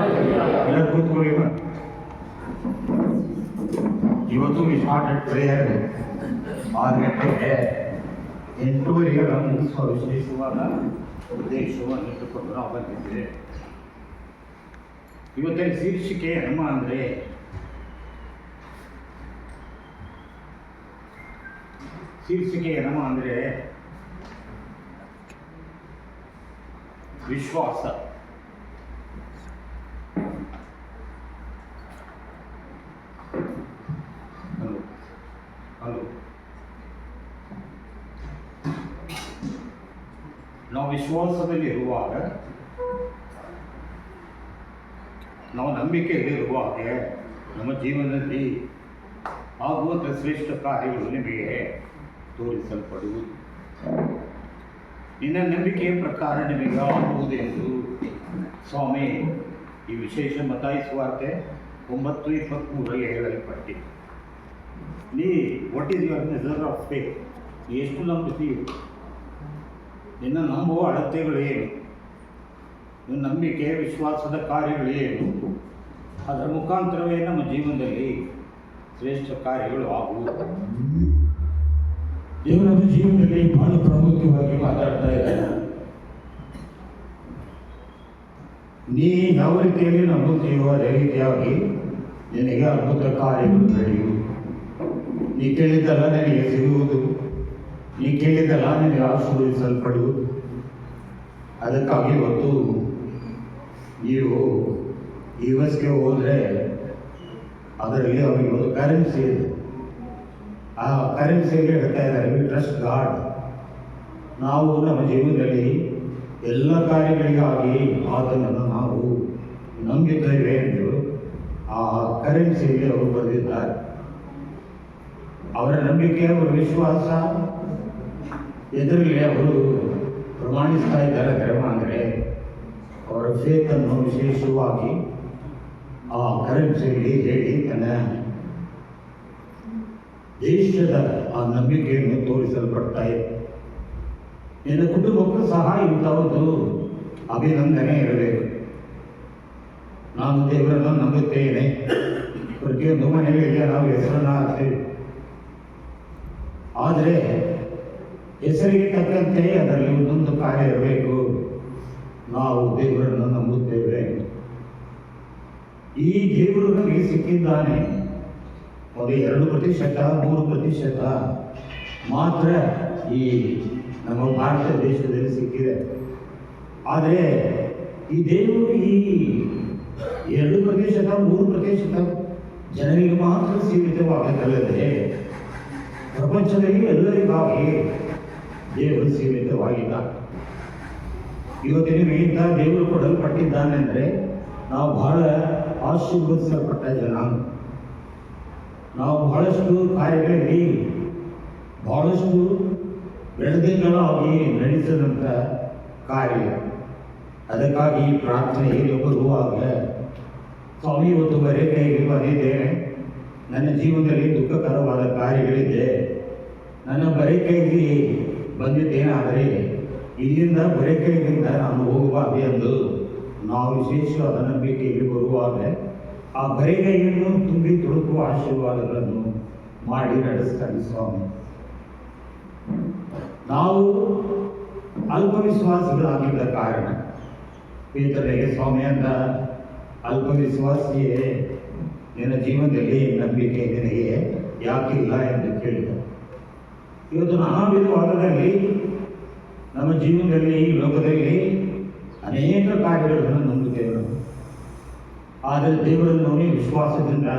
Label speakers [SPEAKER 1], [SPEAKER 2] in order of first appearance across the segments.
[SPEAKER 1] ಎಲ್ಲ ಕೂತ್ಕೊಳ್ಳಿ. ಇವತ್ತು ವಿ ಸ್ಟಾರ್ಟೆಡ್ ಪ್ರೇಯರ್ 6 ಗಂಟೆಗೆ. 8:30ಗೆ ನಾವು ಮುಗಿಸುವ ವಿಶೇಷವಾದ ಉದ್ದೇಶವನ್ನು ಇಟ್ಟುಕೊಂಡು ನಾವು ಬಂದಿದ್ದೇವೆ. ಇವತ್ತಿನ ಶೀರ್ಷಿಕೆ ನಮ್ಮ ಅಂದರೆ ವಿಶ್ವಾಸ. ನಾವು ವಿಶ್ವಾಸದಲ್ಲಿರುವಾಗ, ನಾವು ನಂಬಿಕೆಯಲ್ಲಿರುವಾಗ ನಮ್ಮ ಜೀವನದಲ್ಲಿ ಆಗುವಂಥ ಶ್ರೇಷ್ಠ ಕಾರ್ಯಗಳು ನಿಮಗೆ ತೋರಿಸಲ್ಪಡುವುದು. ನಿನ್ನ ನಂಬಿಕೆಯ ಪ್ರಕಾರ ನಿಮಗೆ ಆಗುವುದೆಂದು ಸ್ವಾಮಿ ಈ ವಿಶೇಷ ಮತ್ತಾಯಿ ಸುವಾರ್ತೆ 9:23 ಹೇಳಲ್ಪಟ್ಟಿದೆ. What is your measure of faith? ಎಷ್ಟು ನಂಬುತ್ತೀವಿ? ನಿನ್ನ ನಂಬುವ ಅಳತೆಗಳೇನು? ನಿನ್ನ ನಂಬಿಕೆ ವಿಶ್ವಾಸದ ಕಾರ್ಯಗಳೇನು? ಅದರ ಮುಖಾಂತರವೇ ನಮ್ಮ ಜೀವನದಲ್ಲಿ ಶ್ರೇಷ್ಠ ಕಾರ್ಯಗಳು ಆಗುವುದು. ದೇವರ ಜೀವನದಲ್ಲಿ ಬಹಳ ಪ್ರಾಮುಖ್ಯವಾಗಿ ಮಾತಾಡ್ತಾ ಇದ್ದಾರೆ. ನೀ ಯಾವ ರೀತಿಯಲ್ಲಿ ನಂಬುತ್ತೀಯೋ ಅದೇ ರೀತಿಯಾಗಿ ನಿನಗೆ ಅದ್ಭುತ ಕಾರ್ಯಗಳು ನಡೆಯುವುದು. ನೀ ಕೇಳಿದ್ದಲ್ಲ ನಿನಗೆ ಸಿಗುವುದು, ನೀ ಕೇಳಿದ್ದಲ್ಲ ನಿನಗೆ ಆಶೀರ್ವದಿಸಲ್ಪಡುವುದು. ಅದಕ್ಕಾಗಿ ಇವತ್ತು ನೀವು ಯುಎಸ್ಗೆ ಹೋದರೆ ಅದರಲ್ಲಿ ಅವರಿಗೆ ಒಂದು ಕರೆನ್ಸಿ ಇದೆ. ಆ ಕರೆನ್ಸಿಯಲ್ಲಿ ಹೇಳ್ತಾ ಇದ್ದಾರೆ, ವಿ ಟ್ರಸ್ಟ್ ಗಾಡ್. ನಾವು ನಮ್ಮ ಜೀವನದಲ್ಲಿ ಎಲ್ಲ ಕಾರ್ಯಗಳಿಗಾಗಿ ಆತನನ್ನು ನಾವು ನಂಬಿದ್ದೇವೆ ಎಂದು ಆ ಕರೆನ್ಸಿಯಲ್ಲಿ ಅವರು ಬರೆದಿದ್ದಾರೆ. ಅವರ ನಂಬಿಕೆ, ಅವರ ವಿಶ್ವಾಸ ಎದುರಲ್ಲಿ ಅವರು ಪ್ರಮಾಣಿಸ್ತಾ ಇದ್ದಾರೆ. ಧರ್ಮ ಅಂದರೆ ಅವರ ಫೇತನ್ನು ವಿಶೇಷವಾಗಿ ಆ ಕರೆನ್ಸಿಯಲ್ಲಿ ಹೇಳಿ ತನ್ನ ದೇಶದ ಆ ನಂಬಿಕೆಯನ್ನು ತೋರಿಸಲ್ಪಡ್ತಾ ಇದೆ. ನಿನ್ನ ಕುಟುಂಬಕ್ಕೂ ಸಹ ಇಂಥದ್ದು ಅಭಿನಂದನೆ ಇರಬೇಕು. ನಾನು ದೇವರನ್ನು ನಂಬುತ್ತೇನೆ. ಪ್ರತಿಯೊಂದು ಮನೆಗಳಿಗೆ ನಾವು ಹೆಸರನ್ನು ಹಾಕ್ತೇವೆ. ಆದರೆ ಹೆಸರಿಗೆ ತಕ್ಕಂತೆ ಅದರಲ್ಲಿ ಒಂದೊಂದು ಕಾರ್ಯ ಇರಬೇಕು. ನಾವು ದೇವರನ್ನು ನಂಬುತ್ತೇವೆ. ಈ ದೇವರು ನಮಗೆ ಸಿಕ್ಕಿದ್ದಾನೆ. ಒಂದು 2%, 3% ಮಾತ್ರ ಈ ನಮ್ಮ ಭಾರತ ದೇಶದಲ್ಲಿ ಸಿಕ್ಕಿದೆ. ಆದರೆ ಈ ದೇವರು ಈ 2%, 3% ಜನರಿಗೆ ಮಾತ್ರ ಸೀಮಿತವಾಗದಲ್ಲದೆ ಪ್ರಪಂಚದಲ್ಲಿ ಎಲ್ಲರಿಗಾಗಿ ದೇವರು ಸೀಮಿತವಾಗಿಲ್ಲ. ಇವತ್ತಿನ ಇಂಥ ದೇವರು ಕೊಡಲ್ಪಟ್ಟಿದ್ದಾನೆ ಅಂದರೆ ನಾವು ಬಹಳ ಆಶೀರ್ವದಿಸಲ್ಪಟ್ಟ ಜನ. ನಾವು ಬಹಳಷ್ಟು ಕಾರ್ಯಗಳಲ್ಲಿ ಬಹಳಷ್ಟು ಬೆಳೆದಿಂಗಳಾಗಿ ನಡೆಸಿದಂಥ ಕಾರ್ಯ. ಅದಕ್ಕಾಗಿ ಪ್ರಾರ್ಥನೆಯಲ್ಲಿ ಬರುವಾಗ, ಸ್ವಾಮಿ ಇವತ್ತು ಬರೀ ಕೈಗೆ ಬಂದಿದ್ದೇನೆ, ನನ್ನ ಜೀವನದಲ್ಲಿ ದುಃಖಕರವಾದ ಕಾರ್ಯಗಳಿದೆ, ನನ್ನ ಬರೀ ಕೈಗೆ ಬಂದಿದ್ದೇನಾದರೆ ಇಲ್ಲಿಂದ ಬರೀ ಕೈಯಿಂದ ನಾನು ಹೋಗುವಾಗ ಎಂದು ನಾವು ವಿಶೇಷವಾದ ನಂಬಿಕೆಯಲ್ಲಿ ಬರುವಾಗ ಆ ಬರಿಗೈಯನ್ನು ತುಂಬಿ ತುಳುಕುವ ಆಶೀರ್ವಾದಗಳನ್ನು ಮಾಡಿ ನಡೆಸ್ತಾರೆ ಸ್ವಾಮಿ. ನಾವು ಅಲ್ಪವಿಶ್ವಾಸಿಗಳಾಗಿದ್ದ ಕಾರಣ ಪೇತ್ರನಿಗೆ ಸ್ವಾಮಿ ಅಂತ, ಅಲ್ಪವಿಶ್ವಾಸಿಯೇ ನಿನ್ನ ಜೀವನದಲ್ಲಿ ನಂಬಿಕೆ ನಿನಗೆ ಯಾಕಿಲ್ಲ ಎಂದು ಕೇಳಿದ. ಇವತ್ತು ನಾನಾ ವಿಧವಾದದಲ್ಲಿ ನಮ್ಮ ಜೀವನದಲ್ಲಿ, ಈ ಲೋಕದಲ್ಲಿ ಅನೇಕ ಕಾರ್ಯಗಳನ್ನು ನಂಬುತ್ತೇವೆ ನಾವು. ಆದರೆ ದೇವರನ್ನು ವಿಶ್ವಾಸದಿಂದ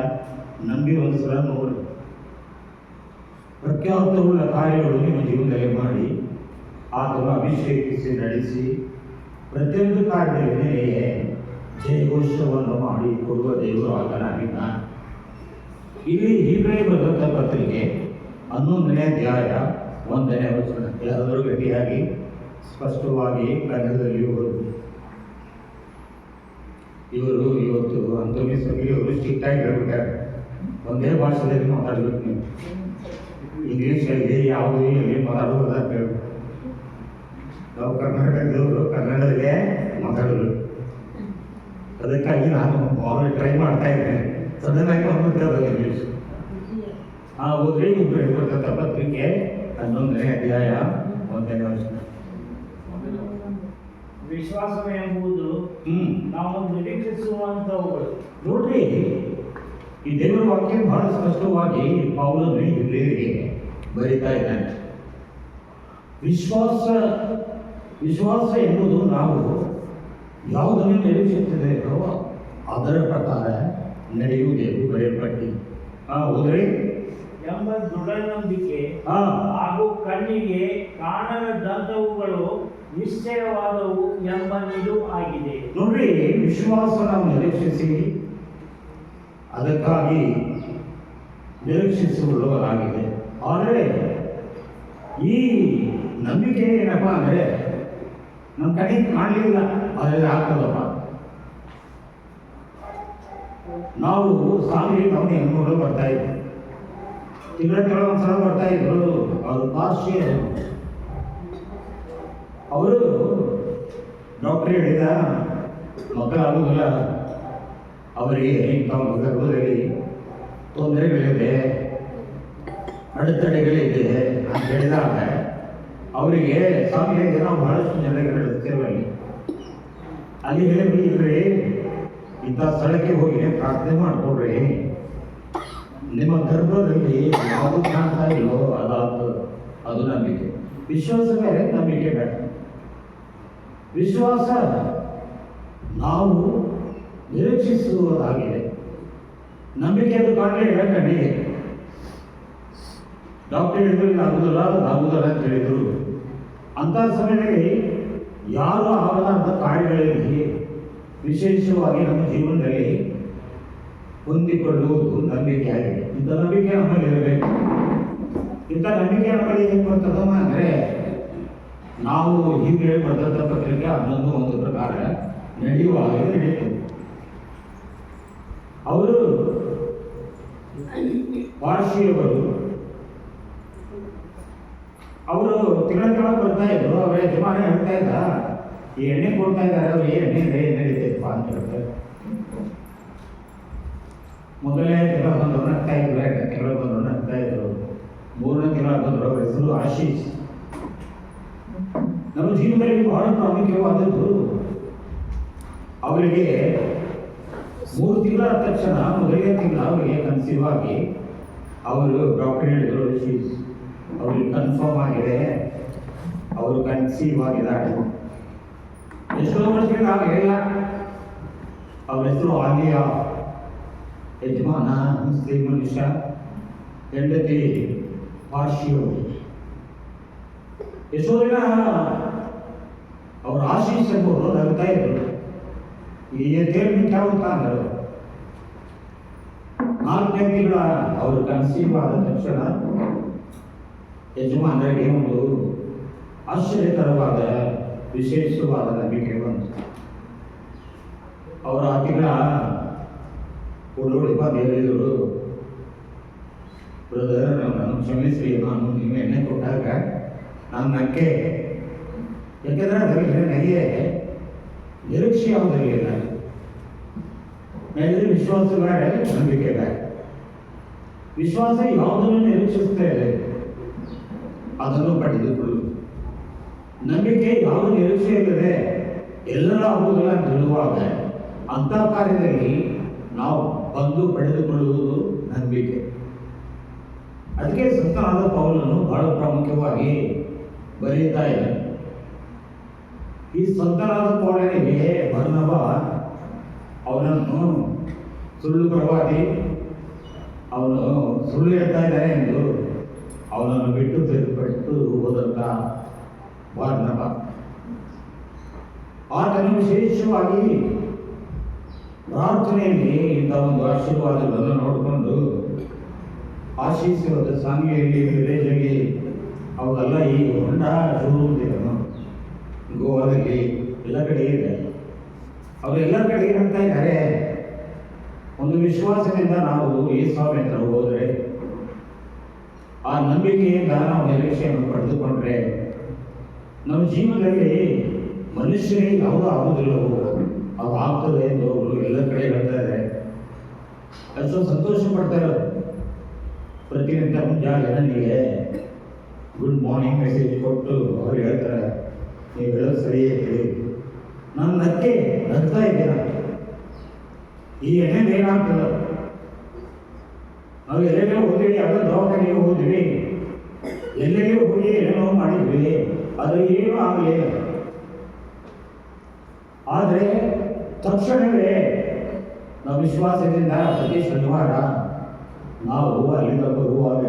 [SPEAKER 1] ನಂಬಿ ಒಂದು ಸಲ ನೋಡಿ, ಪ್ರಖ್ಯಾತವುಳ್ಳ ಕಾರ್ಯಗಳು ನಿಮ್ಮ ಜೀವನದಲ್ಲಿ ಮಾಡಿ ಆತನು ಅಭಿಷೇಕಿಸಿ ನಡೆಸಿ ಪ್ರತಿಯೊಂದು ಕಾರ್ಯದಲ್ಲಿ ಜಯಘೋಷವನ್ನು ಮಾಡಿ ಕೊಡುವ ದೇವರು ಆತನಾಗಿದ್ದಾನೆ. ಇಲ್ಲಿ ಹೀಬ್ರೇ ಬರೆದಂಥ ಪತ್ರಿಕೆ 11ನೇ ಅಧ್ಯಾಯ 1ನೇ ವಚನ ಯಾರಾದರೂ ಗಟ್ಟಿಯಾಗಿ ಸ್ಪಷ್ಟವಾಗಿ ಕನ್ನಡದಲ್ಲಿ ಓದು. ಇವರು ಇವತ್ತು ಅಂತೋನಿಸೋಗಿ ಅವರು ಸ್ಟ್ರಿಕ್ಟಾಗಿ ಹೇಳ್ಬಿಟ್ಟಾರೆ, ಒಂದೇ ಭಾಷೆಯಲ್ಲಿ ಮಾತಾಡ್ಬೇಕು ನೀವು, ಇಂಗ್ಲೀಷಲ್ಲಿ ಯಾವುದೇ ಎಲ್ಲಿ ಮಾತಾಡೋದ ಹೇಳಿ. ನಾವು ಕರ್ನಾಟಕದವರು ಕನ್ನಡದಲ್ಲೇ ಮಾತಾಡಬೇಕು. ಅದಕ್ಕಾಗಿ ನಾನು ಆಮೇಲೆ ಟ್ರೈ ಮಾಡ್ತಾ ಇದ್ದೇನೆ. ಸಡನ್ನಾಗಿ ಬಂದ್ಬಿಟ್ಟೆ ಇಂಗ್ಲೀಷ್. ಹೋದ್ರೆ ಇಬ್ಬರು ಹೇಳ್ಕೊಡ್ತಂಥ ಪತ್ರಿಕೆ 11ನೇ ಅಧ್ಯಾಯ 1ನೇ ವರ್ಷ.
[SPEAKER 2] ವಿಶ್ವಾಸವೆಂಬುದು ನಾವು ನಿರೀಕ್ಷಿಸುವಂಥವುಗಳು.
[SPEAKER 1] ನೋಡ್ರಿ, ಈ ದೇವರ ವಾಕ್ಯ ಬಹಳ ಸ್ಪಷ್ಟವಾಗಿ ಪೌಲನು ಇಬ್ರಿಯರಿಗೆ ಬರೀತಾ ಇದ್ದಾನೆ. ವಿಶ್ವಾಸ ಎಂಬುದು ನಾವು ಯಾವುದನ್ನು ನಿರೀಕ್ಷಿಸುತ್ತೇವೋ ಅದರ ಪ್ರಕಾರ ನಡೆಯುವುದೆಂದು ಬರೆಯಲ್ಪಟ್ಟಿದೆ. ಹೋದ್ರೆ
[SPEAKER 2] ಎಂಬ ದೃಢ ನಂಬಿಕೆ ಹಾಗೂ ಕಣ್ಣಿಗೆ ಕಾಣದಂತವುಗಳು ನಿಶ್ಚಯವಾದವು ಎಂಬ ನಿಲುವು ಆಗಿದೆ.
[SPEAKER 1] ನೋಡ್ರಿ, ವಿಶ್ವಾಸ ನಾವು ನಿರೀಕ್ಷಿಸಿ ಅದಕ್ಕಾಗಿ ನಿರೀಕ್ಷಿಸಿಕೊಳ್ಳುವುದಾಗಿದೆ. ಆದರೆ ಈ ನಂಬಿಕೆ ಏನಪ್ಪ ಅಂದರೆ ನಮ್ಮ ಕಣ್ಣಿಗೆ ಕಾಣಲಿಲ್ಲ, ಆದರೆ ಆಗ್ತದಪ್ಪ. ನಾವು ಸಾಂಗ್ಲಿ ನಮ್ಮನೆ ಹೆಣ್ಮಗಳು ಬರ್ತಾ ಇದ್ವಿ, ತಿಂಗಳ ಒಂದ್ಸಲ ಬರ್ತಾ ಇದ್ರು. ಅವರು ಪಾರ್ಶ್ಯ, ಅವರು ಡಾಕ್ಟರ್ ಹೇಳಿದ ಮಕ್ಕಳಾಗುವುದಿಲ್ಲ, ಅವರಿಗೆ ತಮ್ಮ ಗರ್ಭದಲ್ಲಿ ತೊಂದರೆಗಳಿದೆ, ಅಡೆತಡೆಗಳಿದೆ ಅಂತ ಹೇಳಿದಾಗ ಅವರಿಗೆ ಸ್ವಾಮಿಗೆ ನಾವು ಬಹಳಷ್ಟು ಜನರಿಗೆ ನಡೆಸ್ತೇವೆ. ಅಲ್ಲಿ ಹೇಳಿದ್ರಿ, ಇಂಥ ಸ್ಥಳಕ್ಕೆ ಹೋಗಿ ಪ್ರಾರ್ಥನೆ ಮಾಡಿಕೊಡ್ರಿ, ನಿಮ್ಮ ಗರ್ಭದಲ್ಲಿ ಯಾವುದು ಕಾಣ್ತಾ ಇಲ್ಲೋ ಅದು ನಂಬಿಕೆ. ವಿಶ್ವಾಸ ಬೇರೆ, ನಂಬಿಕೆ ಬೇರೆ. ವಿಶ್ವಾಸ ನಾವು ನಿರೀಕ್ಷಿಸುವುದಾಗಿದೆ, ನಂಬಿಕೆ ಅದು ಕಾಣಲೇ ಕಣ್ಣಿಗೆ. ಡಾಕ್ಟರ್ ಹೇಳಿದ್ರು ಆಗುದಿಲ್ಲ ಅಂತ ಹೇಳಿದರು. ಅಂಥ ಸಮಯದಲ್ಲಿ ಯಾರು ಆಗಲಾರದ ಕಾರ್ಯಗಳಲ್ಲಿ ವಿಶೇಷವಾಗಿ ನಮ್ಮ ಜೀವನದಲ್ಲಿ ಹೊಂದಿಕೊಳ್ಳುವುದು ನಂಬಿಕೆ ಆಗಿದೆ. ಇಂಥ ನಂಬಿಕೆ ನಮ್ಮಲ್ಲಿ ಇರಬೇಕು. ಇಂಥ ನಂಬಿಕೆ ನಮ್ಮಲ್ಲಿ ಏನು ಬರ್ತದಮ್ಮ ಅಂದರೆ, ನಾವು ಹೀಗೆ ಬರೆದಂಥ ಪತ್ರಿಕೆ 11 ಪ್ರಕಾರ ನಡೆಯುವಾಗ ನಡೀತು. ಅವರು ಪಾರ್ಶಿಯವರು ಅವರು ತಿಂಗಳ ಬರ್ತಾ ಇದ್ರು. ಅವರ ಯಜಮಾನ ಹೇಳ್ತಾ ಇದ್ದ, ಈ ಎಣ್ಣೆ ಕೊಡ್ತಾ ಇದ್ದಾರೆ, ಅವ್ರು ಎಣ್ಣೆ ನಡೀತೈತಪ್ಪ ಅಂತ ಹೇಳ್ತಾರೆ. ಮೊದಲನೇ ತಿಂಗಳ ಬಂದವರು ನಗ್ತಾ ಇದ್ರು, 2ನೇ ತಿಂಗಳ ಬಂದವರು ನಗ್ತಾ ಇದ್ರು, 3ನೇ ತಿಂಗಳ ಬಂದರು. ಅವ್ರ ಹೆಸರು ಆಶೀಶ್. ನಮ್ಮ ಜೀವನದಲ್ಲಿ ಬಹಳ ಪ್ರಾಮುಖ್ಯವಾದದ್ದು. ಅವರಿಗೆ 3 ತಿಂಗಳ ತಕ್ಷಣ ಮೊದಲನೇ ತಿಂಗಳ ಅವರಿಗೆ ಕನ್ಸೀವ್ ಆಗಿ ಅವರು ಡಾಕ್ಟರ್ ಹೇಳಿದರು, ಅವ್ರಿಗೆ ಕನ್ಫರ್ಮ್ ಆಗಿದೆ, ಅವರು ಕನ್ಸೀವ್ ಆಗಿದ್ದಾರೆ. ಎಷ್ಟೋ ವರ್ಷಗಳು ನಾವು ಹೇಳಿಲ್ಲ. ಅವ್ರ ಹೆಸರು ಆಲಿಯಾ. ಯಜಮಾನ ಮುಸ್ಲಿಂ ಮನುಷ್ಯ, ಹೆಂಡತಿ ಪಾರ್ಶಿಯವರು. ಎಷ್ಟೋ ದಿನ ಅವ್ರ ಆಶೀಶ್ ಎಂಬುವರು ನಗ್ತಾ ಇದ್ರು. ಈ ದೇವ್ರ ಅಂತ ಅಂದರು. 4ನೇ ತಿಂಗಳ ಅವರು ಕನ್ಸೀವ್ ಆದ ತಕ್ಷಣ ಯಜಮಾನರಿಗೆ ಒಂದು ಆಶ್ಚರ್ಯಕರವಾದ ವಿಶೇಷವಾದ ನಂಬಿಕೆ ಬಂತು. ಅವರ ಆ ತಿಂಗಳ ಉಳ್ಳೋಡಿ ಬಂದು ಹೇಳಿದರು, ಬ್ರದರ್ ನಾನು ಕ್ಷಮಿಸಿ, ನಾನು ನೀವು ಎಣ್ಣೆ ಕೊಟ್ಟಾಗ ನಾನು ನಕ್ಕೆ, ಯಾಕೆಂದರೆ ಅದರಲ್ಲಿ ನನಗೆ ನಿರೀಕ್ಷೆ ಯಾವುದಿರಲಿಲ್ಲ. ನನಗೆ ವಿಶ್ವಾಸ ಬೇಡ, ನಂಬಿಕೆ ಬೇಡ. ವಿಶ್ವಾಸ ಯಾವುದನ್ನು ನಿರೀಕ್ಷಿಸ್ತಾ ಇದೆ ಅದನ್ನು ಪಡೆದುಕೊಳ್ಳು. ನಂಬಿಕೆ ಯಾವ ನಿರೀಕ್ಷೆ ಇಲ್ಲದೆ ಎಲ್ಲರ ಆಗುವುದಿಲ್ಲ ಅಂತ ಹೇಳುವಾಗ ಅಂಥ ಕಾರ್ಯದಲ್ಲಿ ನಾವು ಬಂದು ಪಡೆದುಕೊಳ್ಳುವುದು ನಂಬಿಕೆ. ಅದಕ್ಕೆ ಸಂತನಾದ ಪೌಲನು ಬಹಳ ಪ್ರಾಮುಖ್ಯವಾಗಿ ಬರೀತಾ ಇದ್ದಾನೆ. ಈ ಸಂತನಾದ ಪೌಲನಿಗೆ ಬರ್ನಬ ಅವನನ್ನು ಸುಳ್ಳು ಪ್ರವಾದಿ, ಅವನು ಸುಳ್ಳು ಹೇಳ್ತಾ ಇದ್ದಾನೆ ಎಂದು ಅವನನ್ನು ಬಿಟ್ಟು ಹೋದಂಥ ಬರ್ನಬ, ಆತನು ವಿಶೇಷವಾಗಿ ಪ್ರಾರ್ಥನೆಯಲ್ಲಿ ಇಂಥ ಒಂದು ಆಶೀರ್ವಾದಗಳನ್ನು ನೋಡಿಕೊಂಡು ಆಶೀರ್ವಾದ ಸಾಂಗ್ಲಿಯಲ್ಲಿ, ವಿಲೇಜಲ್ಲಿ ಅವೆಲ್ಲ ಈ ಹೊಂಡ ಶುರುವುದಿಲ್ಲ, ಗೋವಾದಲ್ಲಿ ಎಲ್ಲ ಕಡೆ ಇದೆ. ಅವರೆಲ್ಲ ಕಡೆ ಏನಂತ ಇದ್ದಾರೆ, ಒಂದು ವಿಶ್ವಾಸದಿಂದ ನಾವು ಈ ಸ್ವಾಮಿ ಹತ್ರ ಹೋದರೆ, ಆ ನಂಬಿಕೆಯಿಂದ ನಾವು ನಿರೀಕ್ಷೆಯನ್ನು ಪಡೆದುಕೊಂಡ್ರೆ ನಮ್ಮ ಜೀವನದಲ್ಲಿ ಮನುಷ್ಯನಿಗೆ ಯಾವುದೂ ಆಗುವುದಿಲ್ಲವೋ ಅದು ಆಗ್ತದೆ ಎಂದು ಅವರು ಎಲ್ಲ ಕಡೆ ಹೇಳ್ತಾ ಇದ್ದಾರೆ. ಅಷ್ಟೊಂದು ಸಂತೋಷ ಪಡ್ತಾ ಇರೋದು. ಪ್ರತಿನಿತ್ಯ ಮುಂಜಾನೆ ನನಗೆ ಗುಡ್ ಮಾರ್ನಿಂಗ್ ಮೆಸೇಜ್ ಕೊಟ್ಟು ಅವ್ರು ಹೇಳ್ತಾರೆ, ನೀವು ಹೇಳೋದು ಸರಿಯೇ ಹೇಳಿ. ನಾನು ನಗ್ತಾ ಇದ್ದೀರ. ಈ ಎಣ್ಣೆ ಏನಾಗ್ತದೆ, ನಾವು ಎಲ್ಲೆಲ್ಲೋ ಹೋದ್ವಿ, ಅದರ ದವಾಖಾನೆಗೆ ಹೋದ್ವಿ, ಎಲ್ಲೆಲ್ಲೋ ಹೋಗಿ ಏನೋ ಮಾಡಿದ್ವಿ, ಅದು ಏನೂ ಆಗಲಿಲ್ಲ. ಆದರೆ ತಕ್ಷಣವೇ ನಾವು ವಿಶ್ವಾಸದಿಂದ ಪ್ರತಿ ಶನಿವಾರ ನಾವು ಅಲ್ಲಿಂದ ಬರುವಾಗ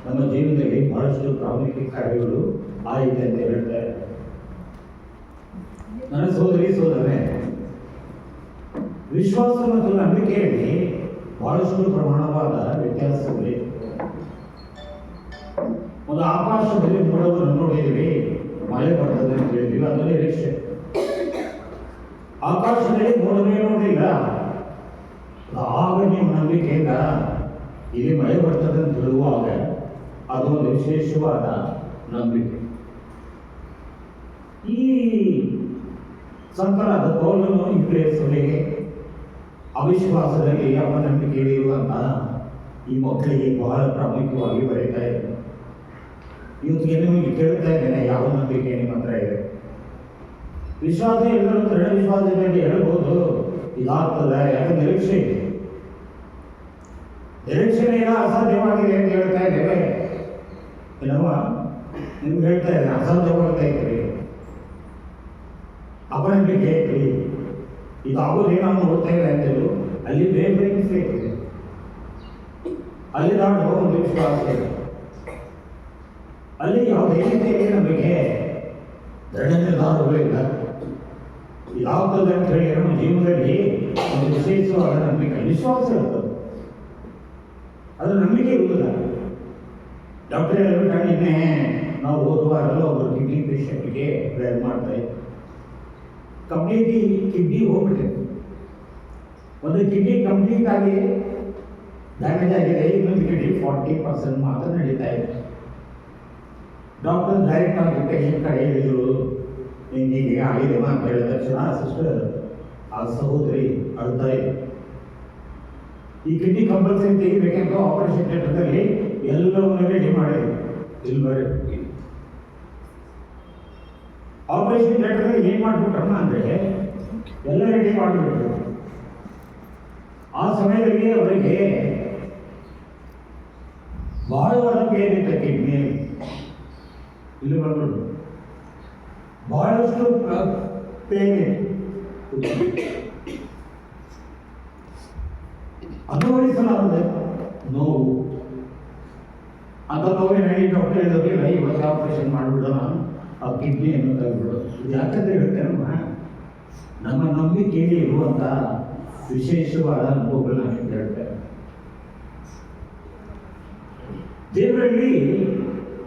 [SPEAKER 1] ನಮ್ಮ ಜೀವನದಲ್ಲಿ ಬಹಳಷ್ಟು ಪ್ರಾಮುಖ್ಯ ಕಾರ್ಯಗಳು ಆಯಿತು ಅಂತ ಹೇಳ್ತಾರೆ. ನನ್ನ ಸೋದರೇ, ವಿಶ್ವಾಸ ಮತ್ತು ನಂಬಿಕೆಯಲ್ಲಿ ಬಹಳಷ್ಟು ಪ್ರಮಾಣವಾದ ವ್ಯತ್ಯಾಸಗಳಿವೆ. ಒಂದು ಆಕಾಶದಲ್ಲಿ ಮೋಡವನ್ನು ನೋಡಿದ್ವಿ, ಮಳೆ ಬರ್ತದೆ ಅಂತ ಹೇಳಿದ್ವಿ, ಅದು ನಿರೀಕ್ಷೆ. ಆಕಾಶದಲ್ಲಿ ಮೋಡವೇ ನೋಡಿಲ್ಲ, ಆಗ ನೀವು ನಂಬಿಕೆಯಿಂದ ಇಲ್ಲಿ ಮಳೆ ಬರ್ತದೆ ಅಂತ ಹೇಳುವಾಗ ಅದೊಂದು ವಿಶೇಷವಾದ ನಂಬಿಕೆ. ಈ ಸಂತರಾದ ಪೌಲನು ಇಬ್ರಿಯರಿಗೆ ಅವಿಶ್ವಾಸದಲ್ಲಿ ಅಪನಂಬಿಕೆಯಲ್ಲಿ ಇರುವಂತಹ ಈ ಮಕ್ಕಳಿಗೆ ಬಹಳ ಪ್ರಾಮುಖ್ಯವಾಗಿ ಬರೀತಾ ಇದ್ದಾರೆ. ಇವತ್ತಿಗೆ ನಿಮಗೆ ಕೇಳ್ತಾ ಇದ್ದೇನೆ, ಯಾವ ನಂಬಿಕೆ ನಿಮ್ಮ ಹತ್ರ ಇದೆ? ವಿಶ್ವಾಸ ಎಲ್ಲರೂ ದೃಢ ವಿಶ್ವಾಸದಲ್ಲಿ ಹೇಳ್ಬೋದು, ಇದಾಗ್ತದೆ, ಯಾಕೆ ನಿರೀಕ್ಷೆ ಇದೆ. ನಿರೀಕ್ಷೆನೇನ ಅಸಾಧ್ಯವಾಗಿದೆ ಅಂತ ಹೇಳ್ತಾ ಇದ್ದೇವೆ. ಏನವ ನಿಮ್ಗೆ ಹೇಳ್ತಾ ಇದ್ದೇನೆ, ಅಸಾಧ್ಯವಾಗ್ತಾ ಇದ್ದೀರಿ, ಅಪನಂಬಿಕೆ ಐತ್ರಿ, ಇದಾಗೋದೇನೋ ನೋಡ್ತಾ ಇಲ್ಲ ಅಂತೇಳು. ಅಲ್ಲಿ ಬೇರೆ ಬೇರೆ ಫೇಕ್ ಇದೆ, ಅಲ್ಲಿ ದಾಟೋ ಒಂದು ವಿಶ್ವಾಸ ಇದೆ, ಅಲ್ಲಿ ಯಾವುದೇ ರೀತಿಯಲ್ಲಿ ನಮಗೆ ದೃಢ ನಿರ್ಧಾರಗಳಿಲ್ಲ. ಇದಾಗ್ತದೆ ಅಂತ ಹೇಳಿ ನಮ್ಮ ಜೀವನದಲ್ಲಿ ಒಂದು ವಿಶೇಷವಾದ ನಂಬಿಕೆ, ವಿಶ್ವಾಸ ಇರ್ತದೆ, ಅದು ನಂಬಿಕೆ ಇರುವುದಿಲ್ಲ. ಡಾಕ್ಟರ್ ಹೇಳ್ಬಿಟ್ಟ, ನಿನ್ನೆ ನಾವು ಓದುವಾಗಲ್ಲ ಒಬ್ಬರು ಕಿಡ್ನಿ ಪೇಷಂಟ್ಗೆ ಪ್ರೇರ್ ಮಾಡ್ತಾ ಇದ್ವಿ. ಕಂಪ್ಲೀಟ್ಲಿ ಕಿಡ್ನಿ ಹೋಗ್ಬಿಟ್ಟೆ, ಒಂದು ಕಿಡ್ನಿ ಕಂಪ್ಲೀಟ್ ಆಗಿ ಡ್ಯಾಮೇಜ್ ಆಗಿದೆ, ಇನ್ನೊಂದು ಕಿಡ್ನಿ 40% ಮಾತ್ರ ನಡೀತಾ ಇದೆ. ಡಾಕ್ಟರ್ ಡೈರೆಕ್ಟ್ ಆಗಿ ಪೇಷಂಟ್ ಕಡೆ ಹೇಳಿದ್ರು, ಹೀಗೆ ಆಗಿದೆ ಅಂತ ಹೇಳಿದ ತಕ್ಷಣ ಸಿಸ್ಟರ್ ಆ ಸಹೋದರಿ ಅಳ್ತಾ ಇದೆ. ಈ ಕಿಡ್ನಿ ಕಂಪಲ್ಸರಿ ತೆಗಿಬೇಕಂತ ಆಪರೇಷನ್ ಥಿಯೇಟರ್ದಲ್ಲಿ ಎಲ್ಲವನ್ನೂ ರೆಡಿ ಮಾಡಿದ್ರು. ಇಲ್ಲಿ ಬರೀ ಆಪರೇಷನ್ ಥಿಯೇಟರ್ದಲ್ಲಿ ಏನು ಮಾಡಿಬಿಟ್ರಮ್ಮ ಅಂದರೆ ಎಲ್ಲ ರೆಡಿ ಮಾಡಿಬಿಟ್ರು. ಆ ಸಮಯದಲ್ಲಿ ಅವರಿಗೆ ಬಹಳವಾದ ಪೇನ್ ಇತ್ತು ಕಿಡ್ನಿಯಲ್ಲಿ. ಇಲ್ಲಿ ಬಂದ್ಬಿಟ್ಟು ಬಹಳಷ್ಟು ಪೇನ್ ಇತ್ತು, ಅನುಭವಿಸಲಾರದೆ ನೋವು. ಅಂತ ನೋವಿನ ಹೇಳಿ ಡಾಕ್ಟರ್ ಹೇಳಿದ್ರೆ ಇವತ್ತು ಆಪರೇಷನ್ ಮಾಡಿಬಿಡೋಣ, ಆ ಕಿಡ್ನಿಯನ್ನು ತೆಗೆದುಬಿಡೋದು. ಯಾಕಂದ್ರೆ ಹೇಳ್ತೇನಮ್ಮ, ನಮ್ಮ ನಂಬಿಕೆಯಲ್ಲಿ ಇರುವಂಥ ವಿಶೇಷವಾದ ಅನುಭವಗಳನ್ನ ಹೇಳ್ತೇವೆ. ದೇವರಲ್ಲಿ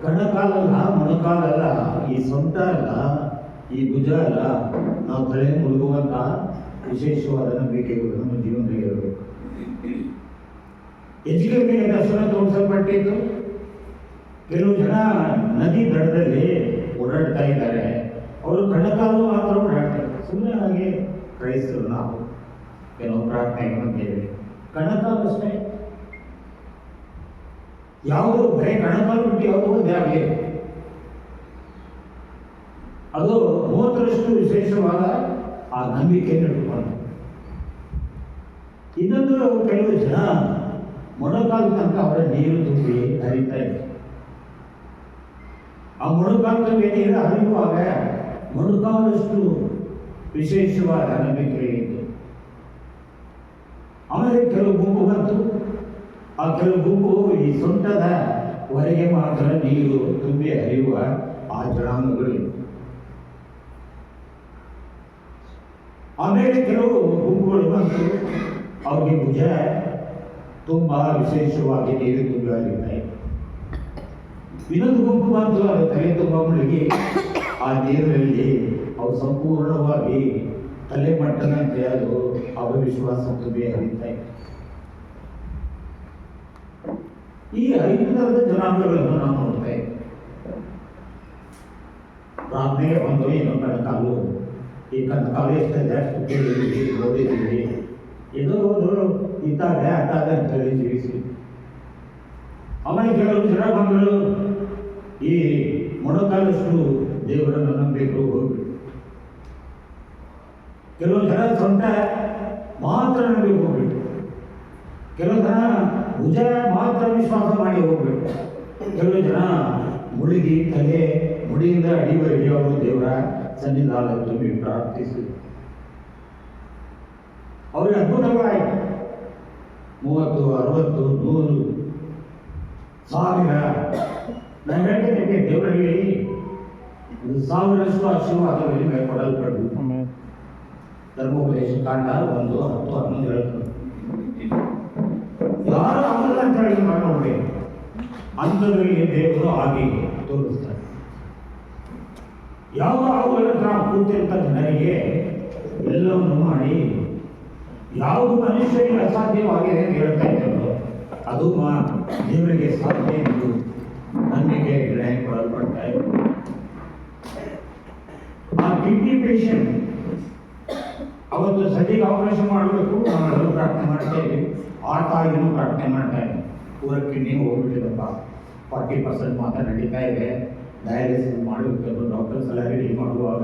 [SPEAKER 1] ಕಣಕಾಲಲ್ಲ, ಮೊಣಕಾಲಲ್ಲ, ಈ ಸೊಂಟ ಅಲ್ಲ, ಈ ಭುಜ ಅಲ್ಲ, ನಾವು ತಲೆ ಮುಳುಗುವಂಥ ವಿಶೇಷವಾದ ನಂಬಿಕೆಗಳು ನಮ್ಮ ಜೀವನದಲ್ಲಿ ಇರಬೇಕು. ಹೆಚ್ಚಿಗೆ ದರ್ಶನ ತೋರಿಸಲ್ಪಟ್ಟಿದ್ದು. ಕೆಲವು ಜನ ನದಿ ದಡದಲ್ಲಿ ಓಡಾಡ್ತಾ ಇದ್ದಾರೆ, ಅವರು ಕಣಕಾಲು ಮಾತ್ರ ಓಡಾಡ್ತಾರೆ. ಸುಮ್ಮನೆ ಹಾಗೆ ಕ್ರೈಸ್ತರು ನಾವು ಕೆಲವು ಪ್ರಾರ್ಥನೆ ಬಂದಿದ್ದೇವೆ, ಕಣಕಾಲು ಅಷ್ಟೇ. ಯಾವುದು ಬರೀ ಕಣಕಾಲು ಬಿಟ್ಟು ಯಾವುದು ಒಂದೇ ಆಗಲಿ, ಅದು 30ರಷ್ಟು ವಿಶೇಷವಾದ ಆ ನಂಬಿಕೆಯನ್ನು ಇಟ್ಟುಕೊಂಡು. ಇನ್ನೊಂದು ಕೆಲವು ಜನ ಮೊಣಕಾಲು ತನಕ ಅವರ ನೀರು ತುಂಬಿ ಹರಿತಾ ಇದೆ. ಆ ಮೊಣಕಾಲು ತುಂಬಿ ನೀರು ಹರಿಯುವಾಗ ಮೊಣಕಾಲಷ್ಟು ವಿಶೇಷವಾದ ನಂಬಿಕೆ ಇತ್ತು. ಆಮೇಲೆ ಕೆಲವು ಗುಂಪು ಬಂತು. ಆ ಕೆಲವು ಗುಂಪು ಈ ಸೊಂಟದ ಹೊರಗೆ ಮಾತ್ರ ನೀರು ತುಂಬಿ ಹರಿಯುವ ಆ ಜನಾಂಗಗಳು. ಆಮೇಲೆ ಕೆಲವು ಗುಂಪುಗಳು ಬಂತು, ಅವ್ರಿಗೆ ಭುಜ ತುಂಬ ವಿಶೇಷವಾಗಿ ನೀರು ತುಂಬಿ ಹರಿಯುತ್ತೆ. ಇನ್ನೊಂದು ಗುಂಪು ಬಂತು, ಅದು ತಲೆ ತುಂಬ ಮುಳುಗಿ ಆ ನೀರಿನಲ್ಲಿ ಅವು ಸಂಪೂರ್ಣವಾಗಿ ತಲೆ ಮಟ್ಟದಂತೆ ಅದು ಅವರ ವಿಶ್ವಾಸ ತುಂಬಿ ಹರಿತಾ ಇದೆ. ಈ 5 ಥರದ ಜನಾಂಗಗಳನ್ನು ನಾವು ನೋಡ್ತಾ ಇದ್ದೇವೆ. ಪ್ರಾರ್ಥನೆಗೆ ಬಂದು ಏನೋ ಕಣಕಾಲು ಈ ಕಾಲೇಜ್ ಜಾಸ್ತಿ ಕೇಳಿದ್ವಿ ಓದಿದ್ದೀವಿ, ಏನೋ ಒಂದು ಇದ್ದಾಗ ಅದಾಗ ಅಂತ ಹೇಳಿ ಜೀವಿಸಿ. ಆಮೇಲೆ ಕೆಲವು ಜನ ಬಂದರು, ಈ ಮೊಣಕಾಲಷ್ಟು ದೇವರನ್ನು ನಂಬಿದ್ರು ಹೋಗ್ಬಿಟ್ಟು. ಕೆಲವು ಜನ ಸೊಂಟ ಮಾತ್ರ ನಂಬಿ ಹೋಗ್ಬಿಟ್ಟು, ಕೆಲವು ಜನ ಭುಜ ಮಾತ್ರ ವಿಶ್ವಾಸ ಮಾಡಿ ಹೋಗ್ಬಿಟ್ಟು, ಕೆಲವು ಜನ ಮುಳುಗಿ ತಲೆ ಮುಡಿಯಿಂದ ಅಡಿವರೆಗೆ ಅವರು ದೇವರ ಸನ್ನಿಧಾನ ತುಂಬಿ ಪ್ರಾರ್ಥಿಸಿ ಅವ್ರಿಗೆ ಅದ್ಭುತಗಳಾಯಿತು. 30, 60, 100, 1000. ನಾನು ಹೇಳ್ತೇನೆ, ದೇವರಲ್ಲಿ 1000ರಷ್ಟು ಆಶೀರ್ವಾದಗಳಲ್ಲಿ ಮೇಲೆ ಕೊಡಲ್ಪಟ್ಟು ಧರ್ಮೋಪದೇಶ ಕಾಂಡ 1, 10, 11 ಹೇಳ್ತಾರೆ. ಯಾರು ಆಗಲ್ಲ ಅಂತ ಹೇಳಿ ನೋಡಿ, ಅಂಥದ್ರಲ್ಲಿ ದೇವರು ಆಗಿ ತೋರಿಸ್ತಾರೆ. ಯಾವ ಅವುಗಳ ಕೂತಿರ್ತ ಜನರಿಗೆ ಎಲ್ಲವನ್ನು ಮಾಡಿ ಯಾವುದು ಮನುಷ್ಯರಿಗೆ ಅಸಾಧ್ಯವಾಗಿದೆ ಅಂತ ಹೇಳ್ತಾ ಇದ್ದರು, ಅದು ದೇವರಿಗೆ ಸಾಧ್ಯ ಎಂದು ನಂಬಿಕೆ ನಿರ್ಣಯ ಕೊಡಲ್ಪಡ್ತಾ ಇದೆ. ಆ ಕಿಡ್ನಿ ಪೇಷಂಟ್ ಅವತ್ತು ಸದ್ಯಕ್ಕೆ ಆಪರೇಷನ್ ಮಾಡಬೇಕು, ನಾವೆಲ್ಲರೂ ಪ್ರಾರ್ಥನೆ ಮಾಡ್ತಾ ಇದ್ದೀವಿ. ಆತ ಇನ್ನೂ ಪ್ರಾರ್ಥನೆ ಮಾಡ್ತಾ ಇದ್ದೀವಿ. ಪೂರ ಕಿಡ್ನಿ ಹೋಗ್ಬಿಟ್ಟಿದಪ್ಪ, 40% ಮಾತ್ರ ನಡೀತಾ ಇದೆ, ಡಯಾಲಿಸಿಸ್ ಮಾಡಬೇಕು. ಡಾಕ್ಟರ್ಸ್ ಎಲ್ಲ ರೆಡಿ ಮಾಡುವಾಗ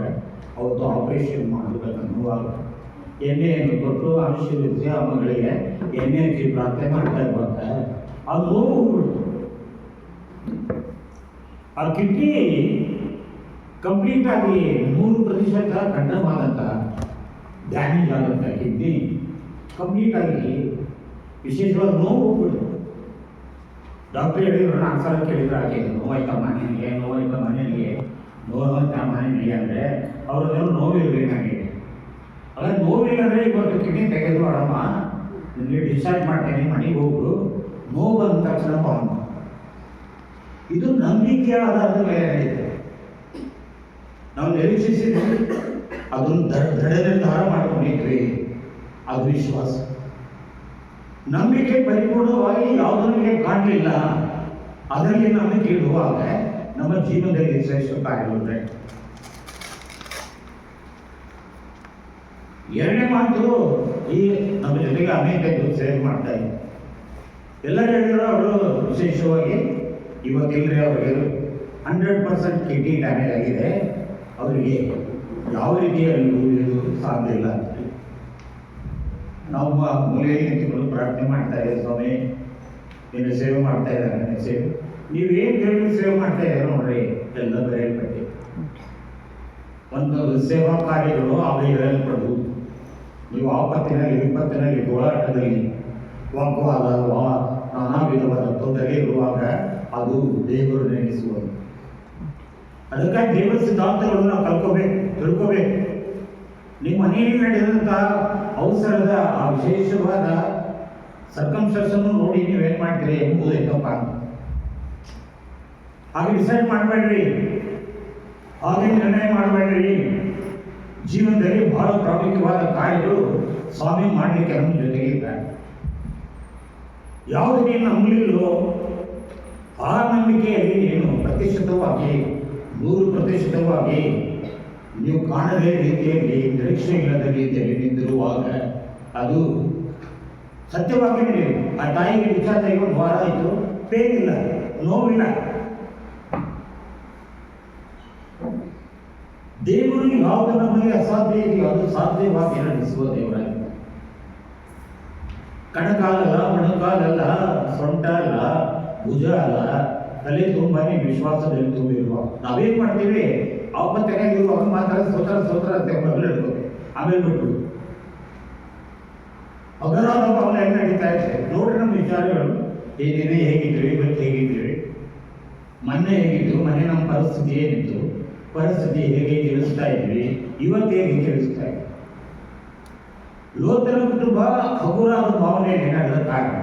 [SPEAKER 1] ಅವತ್ತು ಆಪರೇಷನ್ ಮಾಡಬೇಕನ್ನುವಾಗ ಎಣ್ಣೆಯನ್ನು ಕೊಟ್ಟು ಆಶೀರ್ವದಿಸಿ ಆ ಮಗಳಿಗೆ ಎಣ್ಣೆ ಹಚ್ಚಿ ಪ್ರಾರ್ಥನೆ ಮಾಡ್ತಾ ಇರುವಾಗ ಅದು ನೋವು ಹೋಗ್ಬಿಡ್ತು. ಆ ಕಿಡ್ನಿ ಕಂಪ್ಲೀಟ್ ಆಗಿ 100% ಕಂಡಮ್ ಆದಂಥ ಡ್ಯಾಮೇಜ್ ಆದಂಥ ಕಿಡ್ನಿ ಕಂಪ್ಲೀಟ್ ಆಗಿ ವಿಶೇಷವಾದ ನೋವು ಹೋಗ್ಬಿಡ್ತು. ಡಾಕ್ಟರ್ ಹೇಳಿದ್ರು, 4 ಸಲ ಕೇಳಿದ್ರು, ಆಕೆ ನೋವಾಯ್ತಮ್ಮ ನಿನಗೆ, ನೋವಾಯ್ತಮ್ಮ ನಿನಗೆ, ನೋವಾಯ್ತಮ್ಮ ನಿನಗೆ ಅಂದರೆ ಅವ್ರದ್ದೆಲ್ಲ ನೋವಿರಬೇಕಾಗಿದೆ. ಅಲ್ಲ ನೋವಿಲ್ಲ ಅಂದರೆ ಇವತ್ತು ಕಿಡ್ನಿ ತೆಗೆದು ಅಡಮ್ಮ ನಿನಗೆ ಡಿಸ್ಚಾರ್ಜ್ ಮಾಡ್ತೇನೆ, ಮನೆಗೆ ಹೋಗು, ನೋವು ಬಂದ ತಕ್ಷಣ ಬಾಂಬ. ಇದು ನಂಬಿಕೆಯ ಆಧಾರದ ಮೇಲೆ ನಡೀತದೆ. ನಾವು ನಿರೀಕ್ಷಿಸಿದ್ವಿ, ಅದನ್ನು ದೃಢ ನಿರ್ಧಾರ ಮಾಡ್ಕೊಂಡಿದ್ವಿ, ಅದು ವಿಶ್ವಾಸ. ನಂಬಿಕೆ ಪರಿಪೂರ್ಣವಾಗಿ ಯಾವುದೂ ನಮಗೆ ಕಾಣಲಿಲ್ಲ, ಅದರಲ್ಲಿ ನಂಬಿಕೆ ಇಡುವಾಗ ನಮ್ಮ ಜೀವನದಲ್ಲಿ ಶ್ರೇಷ್ಠ ಕಾರ್ಯಗಳು. ಎರಡನೇ ಮಾತು, ಈ ನಮ್ಮ ಜೊತೆಗೆ ಅನೇಕ ಸೇವೆ ಮಾಡ್ತಾ ಇದ್ದಾರೆ. ಎಲ್ಲರೂ ಹೇಳಿದ್ರು, ಅವರು ವಿಶೇಷವಾಗಿ ಇವತ್ತಿಲ್ಲದೆ ಅವರಿಗೆ 100% ಕಿಡ್ನಿ ಡ್ಯಾಮೇಜ್ ಆಗಿದೆ, ಅವರಿಗೆ ಯಾವ ರೀತಿಯಲ್ಲಿ ಉಳಿಯೋದು ಸಾಧ್ಯ ಇಲ್ಲ ಅಂತ ನಾವು ಮೂಲೆಯಲ್ಲಿ ನಿಂತುಕೊಂಡು ಪ್ರಾರ್ಥನೆ ಮಾಡ್ತಾ ಇದ್ದೀವಿ. ಸ್ವಾಮಿ ನಿನ್ನ ಸೇವೆ ಮಾಡ್ತಾ ಇದ್ದಾರೆ, ನನ್ನ ಸೇವೆ ನೀವೇನು ಕೇಳಿ ಸೇವೆ ಮಾಡ್ತಾ ಇದ್ದಾರೆ ನೋಡ್ರಿ, ಎಲ್ಲ ಬರೆಯಲ್ಪಟ್ಟಿ ಒಂದು ಸೇವಾ ಕಾರ್ಯಗಳು ಆವೇಳಲ್ಪಡುವುದು. ನೀವು ಆಪತ್ತಿನಲ್ಲಿ, ವಿಪತ್ತಿನಲ್ಲಿ, ಹೋರಾಟದಲ್ಲಿ, ವಾಗ್ವಾದ, ನಾನಾ ವಿಧವಾದ ತೊಂದರೆ ಇರುವಾಗ ಅದು ದೇವರು ನೆನೆಸುವುದು. ಅದಕ್ಕಾಗಿ ದೇವರ ಸಿದ್ಧಾಂತಗಳನ್ನು ನಾವು ಕಲ್ಕೋಬೇಕು, ತಿಳ್ಕೋಬೇಕು. ನಿಮ್ಮ ಮನೆಯಲ್ಲಿ ನಡೆದಂಥ ಅವಸರದ ಆ ವಿಶೇಷವಾದ ಸರ್ಕಮ್ಸ್ಟೆನ್ಸನ್ನು ನೋಡಿ ನೀವೇನು ಮಾಡ್ತೀರಿ ಎಂಬುದೈತಪ್ಪ ಅಂತ ಹಾಗೆ ಡಿಸೈಡ್ ಮಾಡಬೇಡ್ರಿ, ಹಾಗೆ ನಿರ್ಣಯ ಮಾಡಬೇಡ್ರಿ. ಜೀವನದಲ್ಲಿ ಬಹಳ ಪ್ರಾಮುಖ್ಯವಾದ ಕಾರ್ಯಗಳು ಸ್ವಾಮಿ ಮಾಡಲಿಕ್ಕೆ ನಮ್ಮ ಜೊತೆಗೆ ಇದ್ದಾರೆ. ಯಾವುದು ನೀವು ನಂಬಲಿಲ್ಲೋ ಆ ನಂಬಿಕೆಯಲ್ಲಿ ಏನು ಪ್ರತಿಶತವಾಗಿ 100% ನೀವು ಕಾಣದೇ ರೀತಿಯಲ್ಲಿ, ನಿರೀಕ್ಷೆ ಇಲ್ಲದ ರೀತಿಯಲ್ಲಿ ನಿಂತಿರುವಾಗ ಅದು ಸತ್ಯವಾಗಿ ನಡೆಯಿತು. ಆ ತಾಯಿಗೆ ಡಿಸ್ಚಾರ್ಜ್ ಆಗಿ 1 ವಾರ ಆಯಿತು, ಪೇನ್ ಇಲ್ಲ, ನೋವಿಲ್ಲ. ದೇವರು ಯಾವುದು ನಮಗೆ ಅಸಾಧ್ಯ ಇದೆಯೋ ಅದು ಸಾಧ್ಯವಾಗಿ ನಡೆಸುವ ದೇವರಾಗಿ. ಕಣಕಾಲಲ್ಲ, ಮೊಣಕಾಲಲ್ಲ, ಸೊಂಟ ಅಲ್ಲ, ಭುಜ ಅಲ್ಲ, ತಲೆ ತುಂಬಾನೇ ವಿಶ್ವಾಸದಲ್ಲಿ ತುಂಬಿರುವ ನಾವೇನ್ ಮಾಡ್ತೀವಿ, ಆಪತ್ತಿನಾಗಿರುವಾಗ ಮಾತ್ರ ಸ್ತೋತ್ರ ಅಂತ ಮೊದಲು ಹೇಳ್ಬೋದು, ಆಮೇಲೆ ಬಿಟ್ಟು ಅಗರಾದ ಭಾವನೆ ಹೆಂಗೆ ನಡೀತಾ ಇದೆ ನೋಡ್ರಿ. ನಮ್ಮ ವಿಚಾರಗಳು ಏನೇನೇ ಹೇಗಿದ್ವಿ, ಇವತ್ತು ಹೇಗಿದ್ವಿ, ಮೊನ್ನೆ ಹೇಗಿದ್ದು, ಮೊನ್ನೆ ನಮ್ಮ ಪರಿಸ್ಥಿತಿ ಏನಿತ್ತು, ಪರಿಸ್ಥಿತಿ ಹೇಗೆ ತಿಳಿಸ್ತಾ ಇದ್ವಿ, ಇವತ್ತು ಹೇಗೆ ತಿಳಿಸ್ತಾ ಇದ್ವಿ. ಲೋತನ ಕುಟುಂಬ ಹಗುರಾದ ಭಾವನೆಯಲ್ಲಿ ನಡೆದ ಕಾರಣ.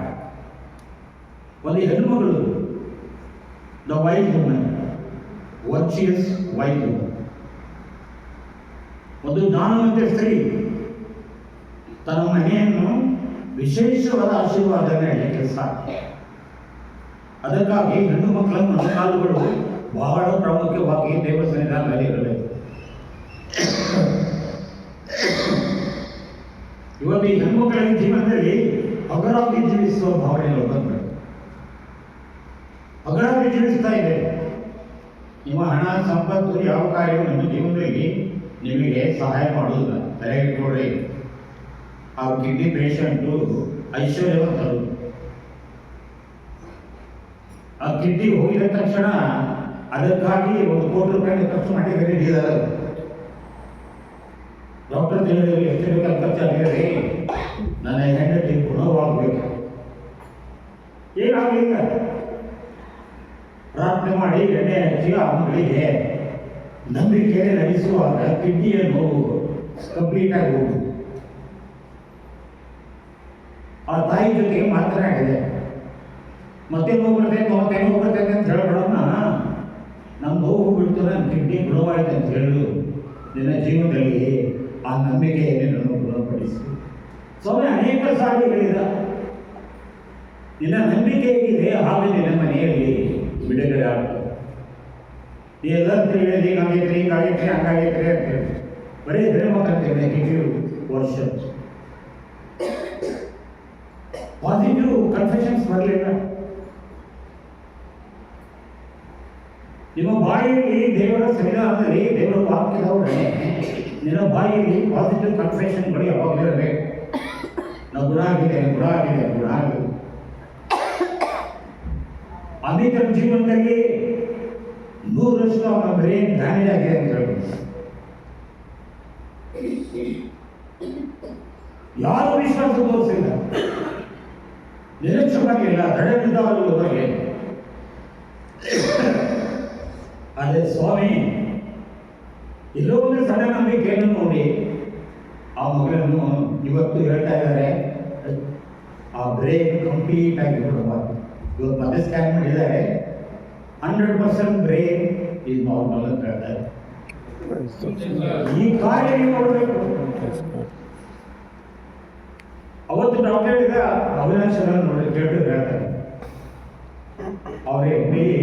[SPEAKER 1] ಒಂದು ಹೆಣ್ಮಗಳು, the white woman, virtuous white woman, ಒಂದು ಜ್ಞಾನವಂತ ಸ್ತ್ರೀ ತನ್ನ ಮನೆಯನ್ನು ವಿಶೇಷವಾದ ಆಶೀರ್ವಾದ ನೀಡಲಿಕ್ಕೆ ಸಾಧ್ಯ. ಅದಕ್ಕಾಗಿ ಹೆಣ್ಣು ಮಕ್ಕಳ ಮೊಣಕಾಲುಗಳು ಬಹಳ ಪ್ರಾಮುಖ್ಯವಾಗಿ ದೇವರ ಸನ್ನಿಧಾನದಲ್ಲಿ ಇರಬೇಕು. ಇವತ್ತು ಈ ಹೆಣ್ಮಕ್ಳ ಜೀವನದಲ್ಲಿ ಹಗರಾಗಿ ಜೀವಿಸುವ ಭಾವನೆಗಳು ಬಂದ್ಬಿಟ್ಟು ಹಗರಾಗಿ ಜೀವಿಸ್ತಾ ಇದೆ. ನಿಮ್ಮ ಹಣ ಸಂಪತ್ತು ಯಾವ ಕಾರ್ಯವು ನಿಮ್ಮ ಜೀವನದಲ್ಲಿ ನಿಮಗೆ ಸಹಾಯ ಮಾಡುವುದಿಲ್ಲ. ತಲೆಗೆ ಆ ಕಿಡ್ನಿ ಪೇಷಂಟು ಐಶ್ವರ್ಯವಂತರು. ಆ ಕಿಡ್ನಿ ಹೋಗಿದ ತಕ್ಷಣ ಅದಕ್ಕಾಗಿ 1 ಕೋಟಿ ರೂಪಾಯಿ ಖರ್ಚು ಮಾಡಿದ್ದಾರೆ. ಡಾಕ್ಟರ್ ಹೇಳಿದ್ರು ಎಷ್ಟು ಬೇಕಾದ ಖರ್ಚಾಗಿದೆ, ನನ್ನ ಹೆಂಡತಿ ಗುಣವಾಗಬೇಕು. ಏನಾಗಲಿಲ್ಲ, ಪ್ರಾರ್ಥನೆ ಮಾಡಿ ಎಣ್ಣೆ ಹಚ್ಚಿ ಆ ಮಗಳಿಗೆ ನಂಬಿಕೆಯಲ್ಲಿ ನಡೆಸುವಾಗ ಕಿಡ್ನಿಯ ನೋವು ಕಂಪ್ಲೀಟ್ ಆಗಿ ಹೋಗುದು. ಆ ತಾಯಿ ಜೊತೆಗೆ ಮಾತನಾಡಿದೆ. ಮತ್ತೆ ನೋವು ಬರ್ತೈತೆ ಅಂತ ಹೇಳ್ಬಿಡೋಣ, ನಮ್ಮ ನೋವು ಬಿಡ್ತು, ನನ್ನ ಕಿಡ್ನಿ ಗುಣವಾಯಿತು ಅಂತ ಹೇಳು. ನಿನ್ನ ಜೀವನದಲ್ಲಿ ಆ ನಂಬಿಕೆಯನ್ನು ಗುಣಪಡಿಸಿ. ಸ್ವಾಮಿ ಅನೇಕ ಸಾರಿ ಹೇಳಿದ, ನಿನ್ನ ನಂಬಿಕೆ ಹೇಗಿದೆ ಹಾಗೆ ನಿನ್ನ ಮನೆಯಲ್ಲಿ ಬಿಡುಗಡೆ ಆಗ್ತದೆ. ಎಲ್ಲರೂ ಹೇಳಿದ್ರೆ ಹೀಗಾಗೈತ್ರಿ ಹಂಗಾಗೈತ್ರಿ ಅಂತ ಹೇಳಿ ಬರೀ ಬೇರೆ ಮಾತಾಡ್ತೇವೆ. ವರ್ಷ ಪಾಸಿಟಿವ್ ಕನ್ಫೆಷನ್ಸ್ ಬರಲಿಲ್ಲ. ನಿಮ್ಮ ಬಾಯಿಯಲ್ಲಿ ದೇವರ ಸಂವಿಧಾನದಲ್ಲಿ ದೇವರ ವಾಕ್ಯದ ಒಡನೆ ನಿನ್ನ ಬಾಯಿಯಲ್ಲಿ ಪಾಸಿಟಿವ್ ಕನ್ಫೆಷನ್ಗಳು ಯಾವಾಗಲಿರಬೇಕು. ನಾವು ಗುಣ ಆಗಿದೆ. ಅಮಿತರ ಜೀವನದಲ್ಲಿ 100% ಅವನ ಬ್ರೈನ್ ಡ್ಯಾಮೇಜ್ ಆಗಿದೆ ಅಂತ ಹೇಳ್ಬೋದು. ಯಾರು ವಿಶ್ವಾಸ ತೋರಿಸಿಲ್ಲ, ನಿರೀಕ್ಷಕರಿಲ್ಲ, ದಡವಿದ್ದವರ ಬಗ್ಗೆ. ಅದೇ ಸ್ವಾಮಿ ಎಲ್ಲೋ ಒಂದು ಸಣ್ಣ ನಂಬಿಕೆಯನ್ನು ನೋಡಿ ಆ ಮಗಳನ್ನು ಇವತ್ತು ಹೇಳ್ತಾ ಇದ್ದಾರೆ, ಆ ಬ್ರೇನ್ ಕಂಪ್ಲೀಟ್ ಆಗಿ ಬಿಡಬಾರ್ದು. ಇವತ್ತು ಮತ್ತೆ ಸ್ಕ್ಯಾನ್ ಮಾಡಿದ್ದಾರೆ, 100% ಬ್ರೇನ್ ಈಸ್ ನಾರ್ಮಲ್ ಅಂತ ಹೇಳ್ತಾರೆ. ಈ ಕಾರ್ಯ ನೀವು ನೋಡಬೇಕು. ಅವತ್ತು ಡಾಕ್ಟರ್ ಈಗ ಅವಿನಾಶ್ ನೋಡಿ ಕೇಳಿದ್ರೆ ಹೇಳ್ತಾರೆ, ಅವರೇ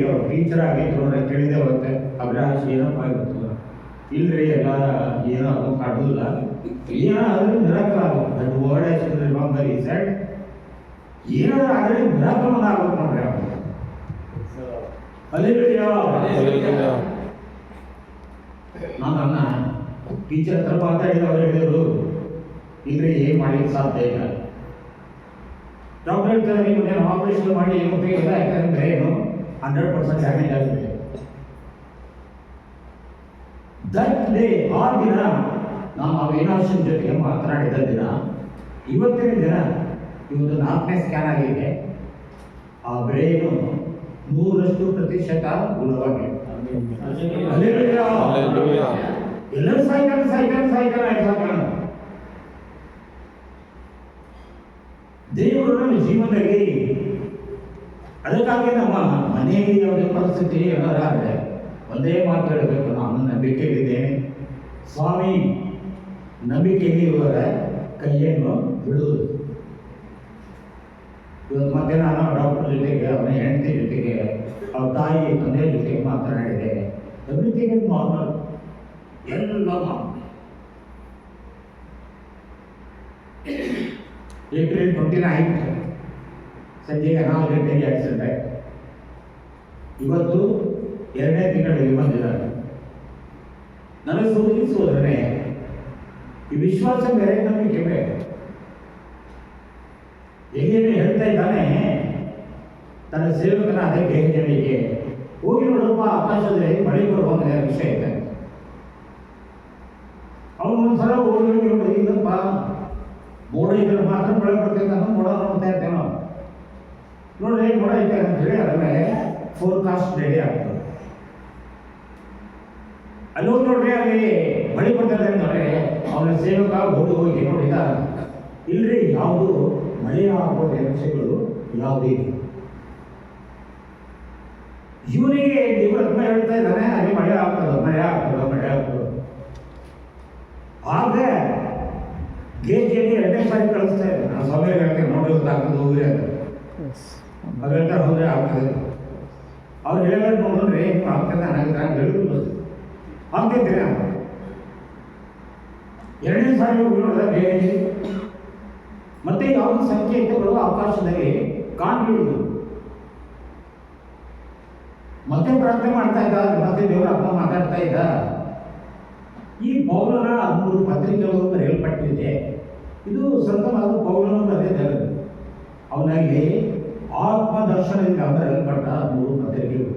[SPEAKER 1] ಅವ್ರ ಟೀಚರ್ ಆಗಿದ್ರು ಕೇಳಿದೆ ಅವತ್ತೆ, ಅವಿನಾಶ್ ಏನಪ್ಪ ಗೊತ್ತಿಲ್ಲ. ಇಲ್ರಿ ಎಲ್ಲ ಏನೋ ಕಾಡುದಿಲ್ಲ, ಏನಾದ್ರೂ ಮಿರಾಕಲ್ ಆಗುತ್ತೆ. That word I should remember he said, ಏನಾದ್ರೂ ಆದರೆ ಮಿರಾಕಲ್ ಆಗುತ್ತೆ ನೋಡ್ರಿ. ನನ್ನ ಟೀಚರ್ ಹತ್ರ ಮಾತಾಡಿದ ಅವ್ರು ಹೇಳಿದ್ರು, ಇಲ್ರಿ ಏನ್ ಮಾಡ್ಲಿಕ್ಕೆ ಸಾಧ್ಯ ಇಲ್ಲ. ಡಾಕ್ಟರ್ ಹೇಳ್ತಾರೆ, ನೀವು నేను ಆಪರೇಷನ್ ಮಾಡಿ ಏನು ಉಪಯೋಗ ಇಲ್ಲ, ಯಾಕಂದ್ರೆ ಏನು 100% ಡ್ಯಾಮೇಜ್ ಆಗುತ್ತೆ. ದಟ್ ಡೇ, ಆ ದಿನ ನಾವು ಅವಿನಾಶನ್ ಜೊತೆಗೆ ಮಾತನಾಡಿದ ದಿನ, ಇವತ್ತಿನ ದಿನ, ಇವತ್ತು 4ನೇ ಸ್ಕ್ಯಾನ್ ಆಗಿದೆ. ಆ ಬ್ರೈನು 100% ಗುಣವಾಗಿದೆ. ಎಲ್ಲರೂ ಸಾಯ್ತಾನೆ. ದೇವರು ನಮ್ಮ ಜೀವನದಲ್ಲಿ, ಅದಕ್ಕಾಗಿ ನಮ್ಮ ಮನೆಯಲ್ಲಿ ಯಾವುದೇ ಪರಿಸ್ಥಿತಿ ಏನಾದ್ರೆ ಒಂದೇ ಮಾತು ಹೇಳಬೇಕು, ನಾನು ನಂಬಿಕೆಯಲ್ಲಿದ್ದೇನೆ ಸ್ವಾಮಿ. ನಂಬಿಕೆಯಲ್ಲಿ ಇವರ ಕೈಯನ್ನು ಬಿಡುವುದು. ಇವತ್ತು ಮತ್ತೆ ನಾನು ಡಾಕ್ಟರ್ ಜೊತೆಗೆ, ಅವನ ಹೆಂಡತಿ ಜೊತೆಗೆ, ಅವ್ರ ತಾಯಿ ತಂದೆ ಜೊತೆಗೆ ಮಾತನಾಡಿದೆ. ಎವ್ರಿಥಿಂಗ್ ಇಸ್ ನಾರ್ಮಲ್, ಎಲ್ಲ ಏಪ್ರಿಲ್ 29 ಸಂಜೆಗೆ 4 ಗಂಟೆಗೆ ಆಕ್ಸಿಡೆಂಟ್ ಆಯಿತು. ಇವತ್ತು 2ನೇ ತಿಂಗಳಲ್ಲಿ ಬಂದಿದ್ದಾರೆ. ನನಗೆ ಸೂಚಿಸುವುದನ್ನೇ ಈ ವಿಶ್ವಾಸ ಬೇರೆ, ನಂಬಿಕೆ ಬೇರೆ. ಹೇಗೇನು ಹೇಳ್ತಾ ಇದ್ದಾನೆ ತನ್ನ ಸೇವಕನ ಅದಕ್ಕೆ ಜನರಿಗೆ, ಹೋಗಿ ನೋಡಪ್ಪ ಆಕಾಶದಲ್ಲಿ ಮಳೆ ಬರುವಂತ ವಿಷಯ ಇದೆ. ಅವನು ಒಂದ್ಸಲ ಹೋಗಿ ನೋಡಿ, ಇಲ್ಲಪ್ಪ ಮೋಡ ಇದ್ರೆ ಮಾತ್ರ ಮಳೆ ಬರ್ತೈತೆ ಅನ್ನೋ ಮೋಡ ನೋಡ್ತಾ ಇರ್ತೇವೆ ನಾವು. ನೋಡಿ ಹೇಗೆ ಮೋಡ ಐತೆ ಅಂತ ಹೇಳಿ ಅದ್ರ ಮೇಲೆ ಫೋರ್ಕಾಸ್ಟ್ ರೆಡಿ ಆಗ್ತದೆ. ಅಲ್ಲಿ ಹೋಗಿ ನೋಡ್ರಿ, ಅಲ್ಲಿ ಮಳೆ ಬರ್ತದೆ ನೋಡ್ರಿ. ಅವನ ಸೇವಕ ಹೋಗಿ ನೋಡಿದ, ಇಲ್ರಿ ಯಾವುದು ಮಳೆ ಆಗುವ ನಿರೀಕ್ಷೆಗಳು ಯಾವುದೇ ಇಲ್ಲ. ಇವನಿಗೆ ದೇವರತ್ನ ಹೇಳ್ತಾ ಇದ್ದಾನೆ, ಅಲ್ಲಿ ಮಳೆ ಆಗ್ತದೆ. ಆಗ ಗೇಜಿಯಲ್ಲಿ 2ನೇ ಸಾರಿ ಕಳಿಸ್ತಾ ಇದ್ದಾರೆ. ನಾನು ಸ್ವಾಮಿ ಹೇಳ್ತೇನೆ, ನೋಡಿ ಆಗ್ತದೆ ಹೋಗ್ರಿ ಅಂತ. ಅವ್ರು ಹೇಳ್ತಾರೆ, ಹೋದ್ರೆ ಆಗ್ತದೆ. ಅವ್ರು ಹೇಳಿದ್ರೆ ನೋಡಿದ್ರೆ ಆಗ್ತದೆ, ನಾನು ಹೇಳಿದ್ರು ಆಗ್ತೈತೆ. 2ನೇ ಸಾರಿ ಹೋಗಿ ನೋಡಿದ ಗೇಜಿ ಮತ್ತೆ ಯಾವುದೇ ಸಂಕೇತಗಳು ಆಕಾಶದಲ್ಲಿ ಕಾಣಲಿಲ್ಲ. ಮತ್ತೆ ಪ್ರಾರ್ಥನೆ ಮಾಡ್ತಾ ಇದ್ದ, ಮತ್ತೆ ದೇವರ ಆತ್ಮ ಮಾತಾಡ್ತಾ ಇದ್ದ. ಈ ಪೌಲನ 13 ಪತ್ರಿಕೆಗಳು ಬರೆಯಲ್ಪಟ್ಟಿದೆ. ಇದು ಸಂತನಾದ ಪೌಲನು ಬರೆದಿದ್ದಾರೆ. ಅವನಲ್ಲಿ ಆತ್ಮ ದರ್ಶನದಿಂದ ಬರೆಯಲ್ಪಟ್ಟ 13 ಪತ್ರಿಕೆಗಳು.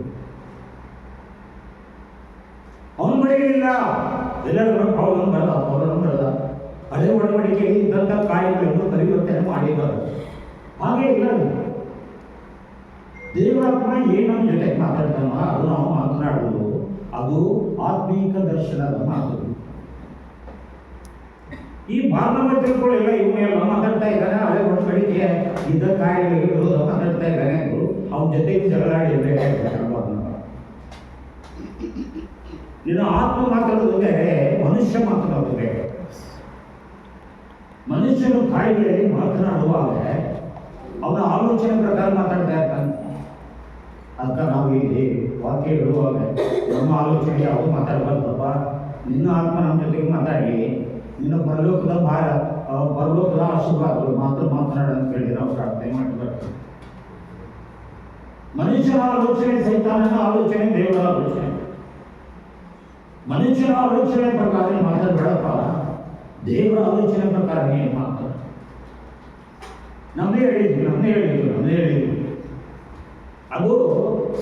[SPEAKER 1] ಅವನು ಬರೆಯಲಿಲ್ಲ, ಎಲ್ಲರೂ ಪೌಲನು ಬರೆದ. ಹಳೆ ಒಡಂಬಡಿಕೆಯಲ್ಲಿ ಇದ್ದಂಥ ಕಾರ್ಯಗಳನ್ನು ಪರಿವರ್ತನೆ ಮಾಡಿದ್ದಾರೆ. ಹಾಗೆ ಇಲ್ಲ, ದೇವರಾತ್ಮ ಏನು ನಮ್ಮ ಜೊತೆಗೆ ಮಾತಾಡ್ತಾನೋ ಅದು ನಾವು ಮಾತನಾಡುವುದು, ಅದು ಆತ್ಮೀಕ ದರ್ಶನದ ಮಾತು. ಈ ಭಾಗವತಗಳೆಲ್ಲ ಇವನ್ನೆಲ್ಲ ಮಾತಾಡ್ತಾ ಇದ್ದಾನೆ. ಹಳೆ ಒಡಂಬಡಿಕೆ ಇದ್ದ ಕಾರ್ಯಗಳಿಗೆ ವಿರೋಧ ಮಾತಾಡ್ತಾ ಇದ್ದಾನೆ ಎಂದು ಅವನ ಜೊತೆಗೆ ಜಗಳಾಡಿರ್ಬೇಕಾಗ್ತದೆ. ನೀನು ಆತ್ಮ ಮಾತಾಡೋದು ಬೇರೆ, ಮನುಷ್ಯ ಮಾತನಾಡೋದು ಬೇರೆ. ಮನುಷ್ಯನು ಕಾರ್ಯಗಳಲ್ಲಿ ಮಾತನಾಡುವಾಗ ಅವನ ಆಲೋಚನೆ ಪ್ರಕಾರ ಮಾತಾಡ್ತಾ ಇರ್ತಾನೆ. ಅಂತ ನಾವು ಇಲ್ಲಿ ವಾಕ್ಯ ಹೇಳುವಾಗ ನಮ್ಮ ಆಲೋಚನೆ ಯಾವುದು ಮಾತಾಡಬಾರ್ದಪ್ಪ. ನಿನ್ನ ಆತ್ಮ ನಮ್ಮ ಜೊತೆಗೆ ಮಾತಾಡಲಿ, ನಿನ್ನ ಪರಲೋಕದ ಆಶೀರ್ವಾದಗಳು ಮಾತ್ರ ಮಾತನಾಡ ಅಂತ ಹೇಳಿ ನಾವು ಪ್ರಾರ್ಥನೆ ಮಾಡಬಾರ್ದು. ಮನುಷ್ಯನ ಆಲೋಚನೆ ಸೈತಾನನ ಆಲೋಚನೆ, ದೇವರ ಆಲೋಚನೆ. ಮನುಷ್ಯನ ಆಲೋಚನೆ ಪ್ರಕಾರ ಮಾತಾಡಬೇಡಪ್ಪ, ದೇವರ ಆಲೋಚನೆ ಪ್ರಕಾರ ಏನು ಮಾತಾಡ. ನಮ್ಮದೇ ಹೇಳಿದ್ರು ಅದು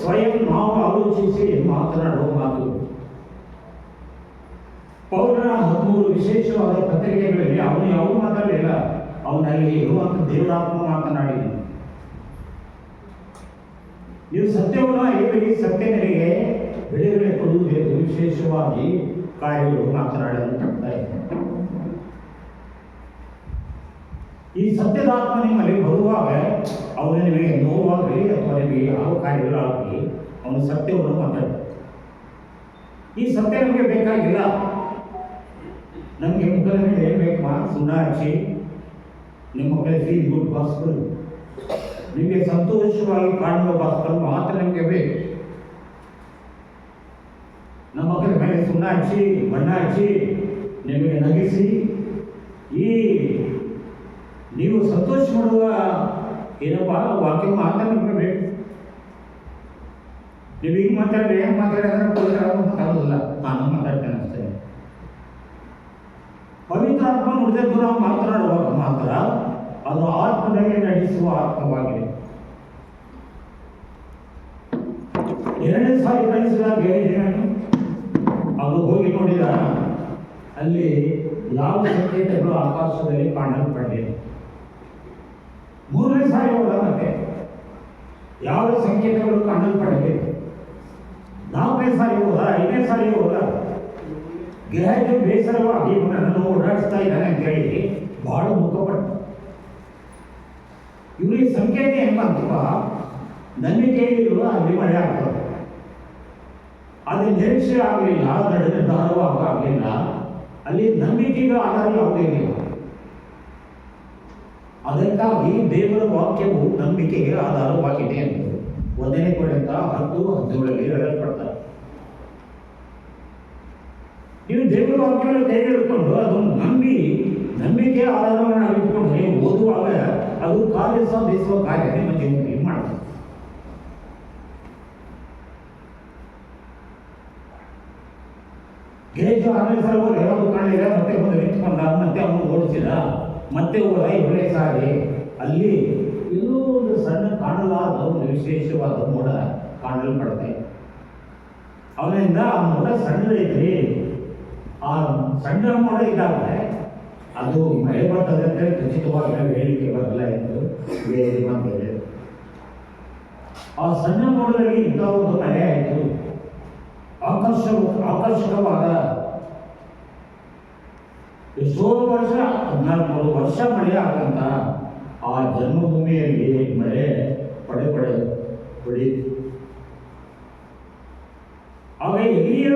[SPEAKER 1] ಸ್ವಯಂ ನಾವು ಆಲೋಚಿಸಿ ಮಾತನಾಡುವ ಮಾತು. ಪೌಲನ 13 ವಿಶೇಷವಾದ ಪತ್ರಿಕೆಗಳಲ್ಲಿ ಅವನು ಯಾವ ಮಾತಾಡಲಿಲ್ಲ, ಅವನಲ್ಲಿ ಇರುವಂಥ ದೇವರಾತ್ಮ ಮಾತನಾಡಿದ. ನೀವು ಸತ್ಯವನ್ನು ಅರಿವಿಗೆ ಸತ್ಯ ನೆಲೆಗೆ ಬಿಡುಗಡೆ ಕೊಡುವುದೆಂದು ವಿಶೇಷವಾಗಿ ಕಾರ್ಯಗಳು ಮಾತನಾಡಲು ಇದೆ. ಈ ಸತ್ಯದ ಆತ್ಮ ನಿಮ್ಮಲ್ಲಿ ಬರುವಾಗ ಅವನು ನಿಮಗೆ ನೋವಾಗಲಿ ಅಥವಾ ನಿಮಗೆ ಯಾವ ಕಾರ್ಯಗಳಾಗಲಿ ಅವನು ಸತ್ಯವನ್ನು ಮಾತಾಡ್ತಾನೆ. ಈ ಸತ್ಯ ನಮಗೆ ಬೇಕಾಗಿಲ್ಲ. ನಮಗೆ ಮುಖದ ಮೇಲೆ ಏನು ಬೇಕು? ಸುಣ್ಣ ಹಚ್ಚಿ ನಿಮ್ಮ ಮಕ್ಕಳಿಗೆ ಫೀಲ್ ಗುಡ್ ಬಾಸ್ಕರ್, ನಿಮಗೆ ಸಂತೋಷವಾಗಿ ಕಾಣುವ ಬಾಸ್ಕರ್ ಮಾತ್ರ ನಮಗೆ ಬೇಕು. ನಮ್ಮ ಮಕ್ಕಳ ಮೇಲೆ ಸುಣ್ಣ ಹಚ್ಚಿ ಬಣ್ಣ ಹಚ್ಚಿ ನಿಮಗೆ ನಗಿಸಿ ನೀವು ಸಂತೋಷ ಮಾಡುವ ಏನಪ್ಪ ವಾಕ್ಯ ಮಾತ್ರ ನಮಗೆ ಬೇಕು. ನೀವು ಹಿಂಗೆ ಮಾತಾಡ್ರಿ, ಹೆಂಗೆ ಮಾತಾಡೋದಿಲ್ಲ, ನಾನು ಮಾತಾಡ್ತೇನೆ ಅಷ್ಟೇ. ಪವಿತ್ರ ಆತ್ಮ ನುಡಿದದ್ದು ನಾವು ಮಾತನಾಡುವಾಗ ಮಾತ್ರ ಅದು ಆತ್ಮದಲ್ಲಿ ನಡೆಸುವ ಆತ್ಮವಾಗಿದೆ. 2 ಸಾರಿ ಕಳಿಸಿದ ಬೇರೆ ಅದು ಹೋಗಿ ನೋಡಿದ, ಅಲ್ಲಿ ಯಾವ ಸಂಕೇತಗಳು ಆಕಾಶದಲ್ಲಿ ಕಾಣಲ್ಪಡಲಿಲ್ಲ. 3ನೇ ಸಾರಿ ಹೋದ, ಮತ್ತೆ ಯಾವ ಸಂಕೇತಗಳು ಕಾಣಲ್ಪಡಲಿಲ್ಲ. 4ನೇ ಸಾರಿ ಹೋದ, 5ನೇ ಸಾರಿ ಹೋದ. ಗೆಹಜಿ ಬೇಸರವಾಗಿ ನನ್ನನ್ನು ಓಡಾಡಿಸ್ತಾ ಇದ್ದಾನೆ ಅಂತ ಹೇಳಿ ಬಹಳ ಮುಖಪಟ್ಟ. ಇವರಿಗೆ ಸಂಕೇತ ಎಂಬಂತಪ್ಪ ನಂಬಿಕೆಯಿರುವ ಅಲ್ಲಿ ಮಳೆ ಆಗ್ತದೆ. ಅದು ನಿರೀಕ್ಷೆ ಆಗಲಿಲ್ಲ, ನಿರ್ಧಾರವಾಗ ಆಗಲಿಲ್ಲ. ಅಲ್ಲಿ ನಂಬಿಕೆಗೆ ಆಧಾರ ಯಾವುದೇ ಇಲ್ಲ. ಅದಕ್ಕಾಗಿ ದೇವರ ವಾಕ್ಯವು ನಂಬಿಕೆಗೆ ಆಧಾರವಾಗಿದೆ ಎಂದು 1ನೇ ಕೊರಿಂಥ 10:17 ಹೇಳಲ್ಪಡ್ತಾರೆ. ನೀವು ದೇವರ ವಾಕ್ಯವನ್ನು ಕೈ ಹಿಡ್ಕೊಂಡು ಅದನ್ನು ನಂಬಿಕೆ ಆಧಾರವನ್ನು ಇಟ್ಕೊಂಡು ನೀವು ಓದುವಾಗ ಅದು ಕಾರ್ಯ ಸಾಧಿಸುವ ಕಾರ್ಯ ನಿಮ್ಮ ಜೀವನದಲ್ಲಿ ಮಾಡ್ತದೆ. ಗಿರೀಶ 6ನೇ ಸಲ ಹೋದ, ಯಾವುದು ಕಾಣಲಿಲ್ಲ. ಮತ್ತೆ ಒಂದು ನಿಂತ್ಕೊಂಡ, ಮತ್ತೆ ಅವನು ಓಡಿಸಿದ, ಮತ್ತೆ ಹೋದ 7ನೇ ಸಾರಿ. ಅಲ್ಲಿ ಎಲ್ಲೋ ಒಂದು ಸಣ್ಣ ಕಾಣಲಾದ ಒಂದು ವಿಶೇಷವಾದ ಮೋಡ ಕಾಣಲ್ಪಡುತ್ತೆ. ಅವನಿಂದ ಆ ಮೋಡ ಸಣ್ಣದೈತ್ರಿ. ಆ ಸಣ್ಣ ಮೋಡ ಇದ್ದಾವೆ, ಅದು ಮಳೆ ಬರ್ತದೆ ಅಂತ ಖಚಿತವಾಗಿ ಹೇಳಿಕೆ ಬರಲ್ಲ ಎಂದು ಬೇರೆ ಬಂದಿದೆ. ಆ ಸಣ್ಣ ಮೋಡದಲ್ಲಿ ಇಂಥ ಒಂದು ಮಳೆ ಆಯಿತು. ಆಕರ್ಷಕವಾದ ಎಷ್ಟೋ ವರ್ಷ 14 ವರ್ಷ ಮಳೆ ಆಗಂತ ಆ ಜನ್ಮಭೂಮಿಯಲ್ಲಿ ಮಳೆ ಹೊಡೆಯಿತು. ಆಗ ಎಲ್ಲಿಯ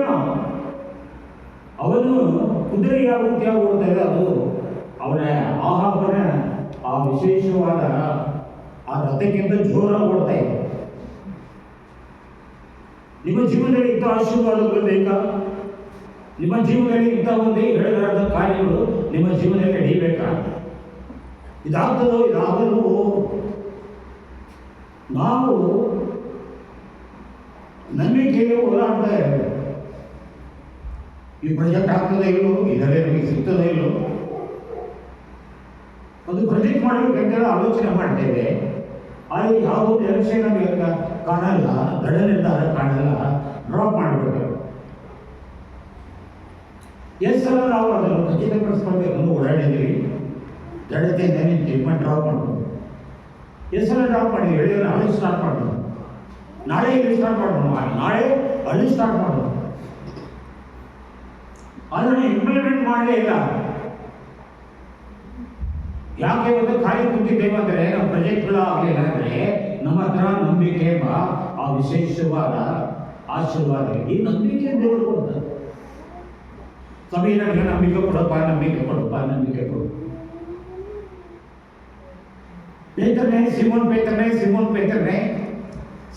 [SPEAKER 1] ಅವನು ಕುದುರೆ ಯಾವ ರೀತಿಯಾಗಿ ಓಡ್ತಾ ಇದೆ, ಅದು ಅವನ ಆಹಾರನ ಆ ವಿಶೇಷವಾದ ಆ ರಥಕ್ಕಿಂತ ಜೋರಾಗಿ ಓಡ್ತಾ ಇದೆ. ನಿಮ್ಮ ಜೀವನದಲ್ಲಿ ಇಂಥ ಆಶೀರ್ವಾದಗಳು ಬೇಕಾ? ನಿಮ್ಮ ಜೀವನದಲ್ಲಿ ಇಂಥ ಒಂದು ಹೇಳಲಾರದ ಕಾರ್ಯಗಳು ನಿಮ್ಮ ಜೀವನದಲ್ಲಿ ನಡೀಬೇಕಾ? ಇದಾಗ್ತದೋ ಇದಾಗಲು ನಾವು ನಂಬಿಕೆಗೆ ಹೋರಾಡ್ತಾ ಇದ್ದೇವೆ. ಈ ಪ್ರಾಜೆಕ್ಟ್ ಆಗ್ತದೆ ಇಲ್ಲೋ, ಇದರೇ ನಮಗೆ ಸಿಗ್ತದೆ ಇಲ್ಲೋ, ಒಂದು ಪ್ರೊಜೆಕ್ಟ್ ಮಾಡಬೇಕಂತೆಲ್ಲ ಆಲೋಚನೆ ಮಾಡ್ತೇವೆ. ಆದರೆ ಯಾವುದೋ ಎಲೆಕ್ಷನ್ ನಮಗೆ ಕಾಣಲ್ಲ, ದೃಢ ನಿರ್ಧಾರ ಕಾಣಲ್ಲ, ಡ್ರಾಪ್ ಮಾಡಬೇಕು. ಎಷ್ಟು ಸಲ ನಾವು ಅದನ್ನು ಖಚಿತಪಡಿಸ್ಕೊಳ್ಬೇಕು ಅಂತ ಓಡಾಡಿದ್ದೀವಿ, ದೃಢತೆಯಿಂದ ನಿಂತು ಮಾಡಿ ಡ್ರಾಪ್ ಮಾಡ್ಬೋದು. ಎಷ್ಟು ಸಲ ಡ್ರಾಪ್ ಮಾಡಿದ್ವಿ, ಹೇಳಿದ್ರೆ ನಾಳೆ ಸ್ಟಾರ್ಟ್ ಮಾಡೋದು, ನಾಳೆ ಇಲ್ಲಿ ಸ್ಟಾರ್ಟ್ ಮಾಡೋಣ, ನಾಳೆ ಅಲ್ಲಿ ಸ್ಟಾರ್ಟ್ ಮಾಡೋದು. ಅದನ್ನು ಇಂಪ್ಲಿಮೆಂಟ್ ಮಾಡಲೇ ಇಲ್ಲ. ಯಾಕೆ ಒಂದು ಖಾಲಿ ಕೂತಿದ್ದೇವೆ ಅಂದರೆ ನಮ್ಮ ಪ್ರಾಜೆಕ್ಟ್ಗಳು ಆಗಲಿಲ್ಲ ಅಂದರೆ ನಮ್ಮ ಹತ್ರ ನಂಬಿಕೆ ಆ ವಿಶೇಷವಾದ ಆಶೀರ್ವಾದ. ಈ ನಂಬಿಕೆ ದೇವರು ಕೊಡ್ತಾರೆ. ಸ್ವಾಮಿ ನನಗೆ ನಂಬಿಕೆ ಕೊಡಪ್ಪ, ನಂಬಿಕೆ ಕೊಡಪ್ಪ, ನಂಬಿಕೆ ಕೊಡು. ಸಿಮೋನ್ ಪೇತ್ರನೇ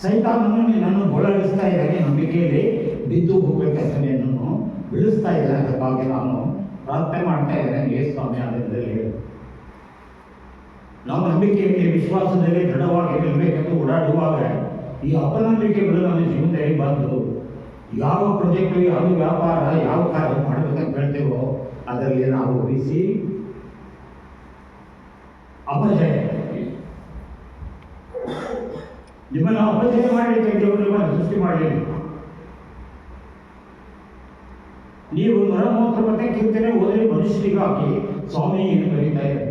[SPEAKER 1] ಸೈತಾನನು ನಿನ್ನನ್ನು ಗೋಳಾಡಿಸ್ತಾ ಇದ್ದಾನೆ, ನಂಬಿಕೆಯಲ್ಲಿ ಬಿದ್ದು ಹೋಗ್ಬೇಕಂತ ನಿನ್ನನ್ನು ಬೀಳಿಸ್ತಾ ಇದ್ದಾನೆ. ಅದಕ್ಕಾಗಿ ನಾನು ಪ್ರಾರ್ಥನೆ ಮಾಡ್ತಾ ಇದ್ದೇನೆ, ಯೇಸು ಸ್ವಾಮಿ ಅದರಲ್ಲಿ ಹೇಳು. ನಾವು ನಂಬಿಕೆಯಲ್ಲಿ ವಿಶ್ವಾಸದಲ್ಲಿ ದೃಢವಾಗಿ ನಿಲ್ಲಬೇಕೆಂದು ಓಡಾಡುವಾಗ ಈ ಅಪನಂಬಿಕೆಗಳು ನಮ್ಮ ಜೀವನದಲ್ಲಿ ಬಂದು ಯಾವ ಪ್ರಾಜೆಕ್ಟ್, ಯಾವ ವ್ಯಾಪಾರ, ಯಾವ ಕಾರ್ಯ ಮಾಡಬೇಕಂತ ಹೇಳ್ತೇವೋ ಅದರಲ್ಲಿ ನಾವು ಬಿಸಿ ಅಪಜಯ. ನಿಮ್ಮನ್ನು ಅಪಜಯ ಮಾಡಲಿಕ್ಕೆ ದೇವರು ನಿಮ್ಮನ್ನು ಸೃಷ್ಟಿ ಮಾಡಲಿಲ್ಲ. ನೀವು 139 ಕೀರ್ತನೆ ಓದಿ ಮನುಷ್ಯರಿಗಾಗಿ ಸ್ವಾಮಿ ಎಂದು ಕರೀತಾ ಇದ್ದಾರೆ.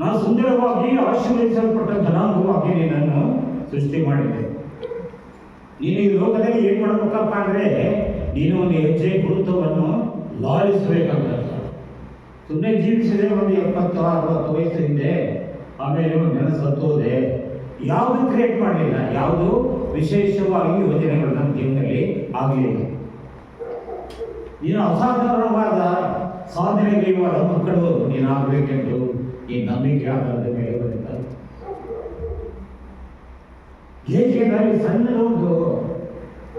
[SPEAKER 1] ನಾನು ಸುಂದರವಾಗಿ ಆಶೀರ್ವದಿಸಲ್ಪಟ್ಟ ಜನಾಂಗವಾಗಿ ನಿನ್ನನ್ನು ಸೃಷ್ಟಿ ಮಾಡಿದೆ. ನೀನು ಈ ಲೋಕದಲ್ಲಿ ಏನು ಮಾಡಬೇಕಪ್ಪ ಅಂದರೆ ನೀನು ಒಂದು ಹೆಜ್ಜೆ ಗುರುತವನ್ನು ಲಾಲಿಸಬೇಕಂತ. ಸುಮ್ಮನೆ ಜೀವಿಸಿದೆ ಒಂದು 70-60 ವಯಸ್ಸು ಹಿಂದೆ, ಆಮೇಲೆ ಒಂದು ಜನ ಸತ್ತೋದೆ, ಯಾವುದು ಕ್ರಿಯೇಟ್ ಮಾಡಲಿಲ್ಲ, ಯಾವುದು ವಿಶೇಷವಾಗಿ ಯೋಜನೆಗಳು ನಮ್ಮ ಜೀವನದಲ್ಲಿ ಆಗಲಿಲ್ಲ. ನೀನು ಅಸಾಧಾರಣವಾದ ಸಾಧನೆಗೈವಾದ ಮಕ್ಕಳು ನೀನಾಗಬೇಕೆಂದು ಈ ನಂಬಿಕೆ ಆಧಾರದ ಮೇಲೆ ಬರುತ್ತಾರೆ. ಹೇಗೆ ನಾವು ಸಣ್ಣದೊಂದು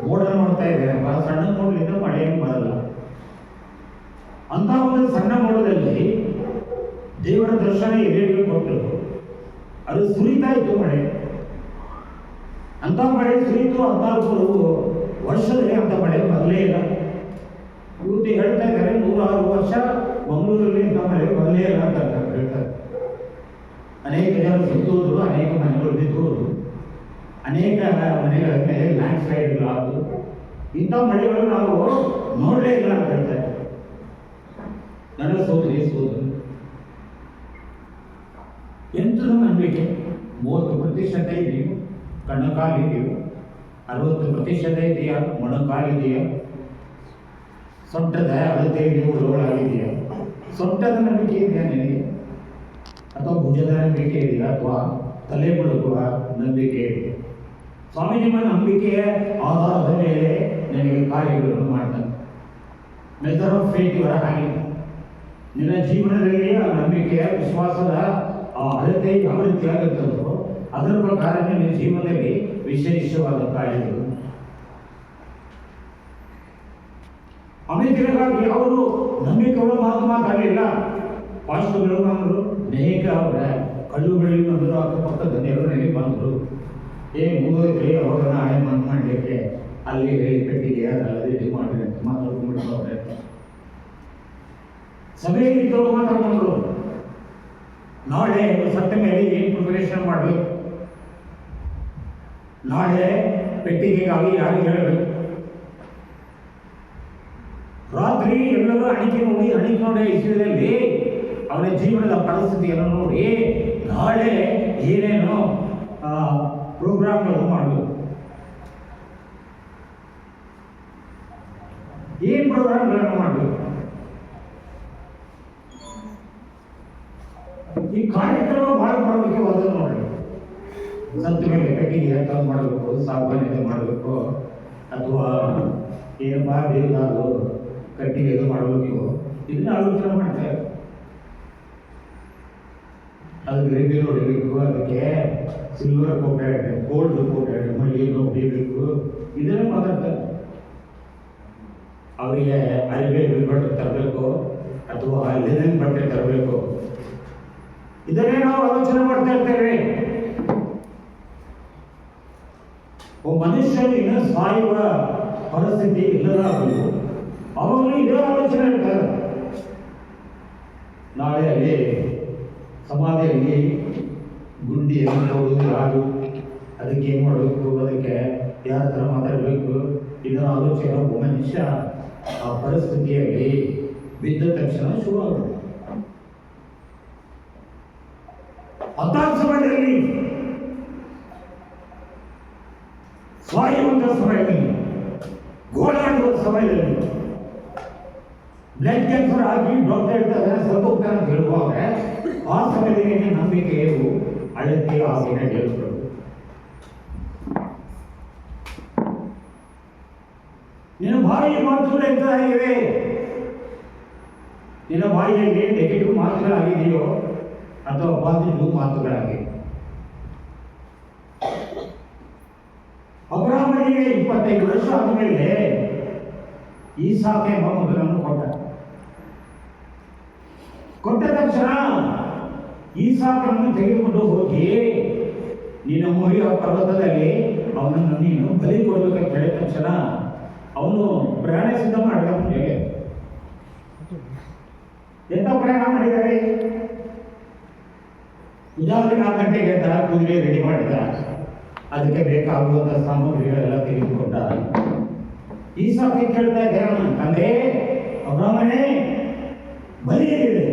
[SPEAKER 1] ಮೋಡ ನೋಡ್ತಾ ಇದ್ದೇವೆ, ಸಣ್ಣ ಮೋಡಲಿಂದ ಮಳೆಯನ್ನು ಬರಲ್ಲ. ಅಂತ ಒಂದು ಸಣ್ಣ ಮೋಡದಲ್ಲಿ ದೇವರ ದರ್ಶನ ಎದುರಿಗೆ ಕೊಟ್ಟರು, ಅದು ಸುರಿತಾ ಇತ್ತು ಮಳೆ. ಅಂತ ಮಳೆ ಸುರಿತು 14 ವರ್ಷದಲ್ಲಿ ಅಂತ ಮಳೆ ಬರಲೇ ಇಲ್ಲ. ಇವ್ರು ಹೇಳ್ತಾ ಇದ್ದಾರೆ 106 ವರ್ಷ ಮಂಗಳೂರಲ್ಲಿ ಇಂಥ ಮಳೆ ಬರಲೇ ಇಲ್ಲ ಅಂತ ಹೇಳ್ತಾರೆ. ಅನೇಕ ಜನರು ಸುತ್ತೋದ್ರು, ಅನೇಕ ಮನೆಗಳು ಬಿದ್ದೋದು, ಅನೇಕ ಮನೆಗಳ ಮೇಲೆ ಲ್ಯಾಂಡ್ ಸ್ಲೈಡ್ಗಳಾದವು. ಇಂಥ ಮಳೆಗಳು ನಾವು ನೋಡಲೇ ಇಲ್ಲ ಅಂತ ಹೇಳ್ತಾರೆ. ನನ್ನ ಸೋದರಿ ಎಂಥದ್ದು ನಂಬಿಕೆ. 30% ಇದೆಯೋ ಕಣ್ಣಕಾಲಿದೆಯೋ, 60% ಇದೆಯಾ ಮೊಣಕಾಲಿದೆಯಾ, ಸೊಂಟದ ಅಳತೆ ಇದೆಯೋ ಒಳಗಾಗಿದೆಯಾ, ಸೊಂಟದ ನಂಬಿಕೆ ಇದೆಯಾ ನಿನಗೆ, ಅಥವಾ ಭುಜದ ನಂಬಿಕೆ ಇದೆಯಾ, ಅಥವಾ ತಲೆ ಮುಳುಗುವ ನಂಬಿಕೆ ಇದೆಯಾ? ಸ್ವಾಮಿ ನಿಮ್ಮ ನಂಬಿಕೆಯ ಆಧಾರದ ಮೇಲೆ ನನಗೆ ಕಾರ್ಯಗಳನ್ನು ಮಾಡ್ತಾನೆ. ಮೆಜರ್ ಆಫ್ ಫೇತ್ ಇವರ ಹಾಗೆ ನಿನ್ನ ಜೀವನದಲ್ಲಿ ಆ ನಂಬಿಕೆಯ ವಿಶ್ವಾಸದ ಆ ಅಳತೆ ಯಾವ ರೀತಿ ಆಗುತ್ತದೋ ಅದರ ಪ್ರಕಾರ ನಿನ್ನ ಜೀವನದಲ್ಲಿ ವಿಶೇಷವಾದ ಕಾರ್ಯಗಳು. ಅನೇಕರಿಗಾಗಿ ಅವರು ನಂಬಿಕೆಗಳು ಮಾತಾಡಲಿಲ್ಲ. ಪಾಸ್ಟರ್ಗಳು ಬಂದರು, ಅನೇಕ ಅವರ ಕಲ್ಲುಗಳಿಗೆ ಬಂದರು, ಅಕ್ಕಪಕ್ಕದ ನೆರವಿನಲ್ಲಿ ಬಂದರು. ಮುಗಿದ್ರೆ ಅವಾಗ ನಾಳೆ ಮಣ್ಣು ಮಾಡಲಿಕ್ಕೆ ಅಲ್ಲಿ ಪೆಟ್ಟಿಗೆ ಅದಲ್ಲದೆ ಇದು ಮಾಡಿರಿ ಅಂತ ಮಾತಾಡ್ಕೊಂಡ್ಬಿಡ್ತಾರೆ. ಸಭೆಯಲ್ಲಿ ಇದ್ದವರು ಮಾತಾಡ್ಕೊಂಡ್ರು, ನಾಳೆ ಸತ್ತ ಮೇಲೆ ಏನು ಪ್ರಿಪರೇಷನ್ ಮಾಡಬೇಕು, ನಾಳೆ ಪೆಟ್ಟಿಗೆಗಾಗಿ ಯಾರಿಗೆ ಹೇಳಬೇಕು. ರಾತ್ರಿ ಎಲ್ಲರೂ ಅಣಿಕೆ ನೋಡಿ ಇಸುವುದಲ್ಲಿ ಅವರ ಜೀವನದ ಪರಿಸ್ಥಿತಿಯನ್ನು ನೋಡಿ ನಾಳೆ ಏನೇನು ಪ್ರೋಗ್ರಾಮ್ಗಳನ್ನು ಮಾಡಬೇಕು. ಏನು ಪ್ರೋಗ್ರಾಮ್ಗಳನ್ನು ಮಾಡಬೇಕು? ಈ ಕಾರ್ಯಕ್ರಮ ಬಹಳ ಪ್ರಾಮುಖ್ಯವಾದದ್ದು ನೋಡಿ. ಸತ್ತ ಮೇಲೆ ಪೆಟ್ಟಿಗೆ ಅಂತ ಮಾಡಬೇಕು, ಸಾಗುವಾನಿಗೆ ಮಾಡಬೇಕು, ಅಥವಾ ಏನಪ್ಪ ದೇವದಾರು ಕಟ್ಟಿಗೆ ಇದು ಮಾಡಬೇಕು, ಇದನ್ನ ಆಲೋಚನೆ ಮಾಡ್ತಾರೆ. ಅದಕ್ಕೆ ರೆಗ್ಯುಲರ್ ಹೊಡಿಬೇಕು, ಅದಕ್ಕೆ ಸಿಲ್ವರ್ ಕೋಟೆಡ್, ಗೋಲ್ಡ್ ಕೋಟೆಡ್ ಮಳಿಗೆಯನ್ನು ಹೊಡಿಬೇಕು, ಇದನ್ನೇ ಮಾತಾಡ್ತಾರೆ. ಅವರಿಗೆ ಅರಿವೆ ಬಿಲ್ಬಟ್ಟು ತರಬೇಕು, ಅಥವಾ ಲಿನನ್ ಬಟ್ಟೆ ತರಬೇಕು. ಇದನ್ನೇ ನಾವು ಆಲೋಚನೆ ಮಾಡ್ತಾ ಇರ್ತೇವೆ. ಒಬ್ಬ ಮನುಷ್ಯನಿಗೆ ಸಾಯುವ ಪರಿಸ್ಥಿತಿ ಇಲ್ಲದಾಗಲು ಅವನು ಇದೇ ಆಲೋಚನೆ ಇರ್ತಾರೆ. ನಾಳೆ ಅಲ್ಲಿ ಸಮಾಧಿಯಲ್ಲಿ ಗುಂಡಿಯನ್ನು ನೋಡುವುದು ಯಾರು, ಅದಕ್ಕೆ ಏನು ಮಾಡಬೇಕು, ಅದಕ್ಕೆ ಯಾರ ಥರ ಮಾತಾಡಬೇಕು, ಇದರ ಆಲೋಚನೆ ಒಬ್ಬ ಮನುಷ್ಯ ಆ ಪರಿಸ್ಥಿತಿಯಲ್ಲಿ ಬಿದ್ದ ತಕ್ಷಣ ಶುರುವಾಗುತ್ತೆ. ಹತಾಶ ಸಮಯದಲ್ಲಿ, ಸಾಯುವಂಥ ಸಮಯದಲ್ಲಿ, ಗೋಳಾಡುವ ಸಮಯದಲ್ಲಿ, ಬ್ಲಡ್ ಕ್ಯಾನ್ಸರ್ ಆಗಿ ಡಾಕ್ಟರ್ ಹೇಳ್ತಾರೆ ಸತ್ತೋಗ್ತಾರೆ ಅಂತ ಹೇಳುವಾಗ ಆ ಸಮಯದಲ್ಲಿ ನಂಬಿಕೆಯು ಅಳತೆ ಆಗಿನ ಹೇಳ್ತಾರೆ. ನಿನ್ನ ಬಾಯಿ ಮಾತುಗಳು ಎಂತಾಗಿವೆ, ನಿನ್ನ ಬಾಯಿಯಲ್ಲಿ ನೆಗೆಟಿವ್ ಮಾತುಗಳಾಗಿದೆಯೋ ಅಥವಾ ಪಾಸಿಟಿವ್ ಮಾತುಗಳಾಗಿವೆ. ಅಬ್ರಹಾಮನಿಗೆ 25 ವರ್ಷ ಆದಮೇಲೆ ಈಸಾಕ್ ಎಂಬ ಮಗನನ್ನು ಕೊಟ್ಟ ತಕ್ಷಣ ಈಸಾಕನನ್ನು ತೆಗೆದುಕೊಂಡು ಹೋಗಿ ನಿನ್ನ ಮೊರಿಯ ಪರ್ವತದಲ್ಲಿ ಅವನನ್ನು ನೀನು ಬಲಿ ಕೊಡಬೇಕಂತ ಹೇಳಿದ ತಕ್ಷಣ ಅವನು ಪ್ರಯಾಣ ಸಿದ್ಧ ಮಾಡಿದ. ಹೇಗೆ ಎಂತ ಪ್ರಯಾಣ ಮಾಡಿದ್ದಾರೆ? ಉದಾಹರಣೆ 4 ಗಂಟೆಗೆ ಅಂತ ಕುದುರೆ ರೆಡಿ ಮಾಡಿದ, ಅದಕ್ಕೆ ಬೇಕಾಗುವಂಥ ಸಾಮಗ್ರಿಗಳೆಲ್ಲ ತೆಗೆದುಕೊಂಡ. ಈಸಾಕ್ ಕೇಳ್ತಾ ಇದ್ದೆ, ತಂದೆ ಅಬ್ರಹಾಮನೇ ಬಲಿ ಇದೆ,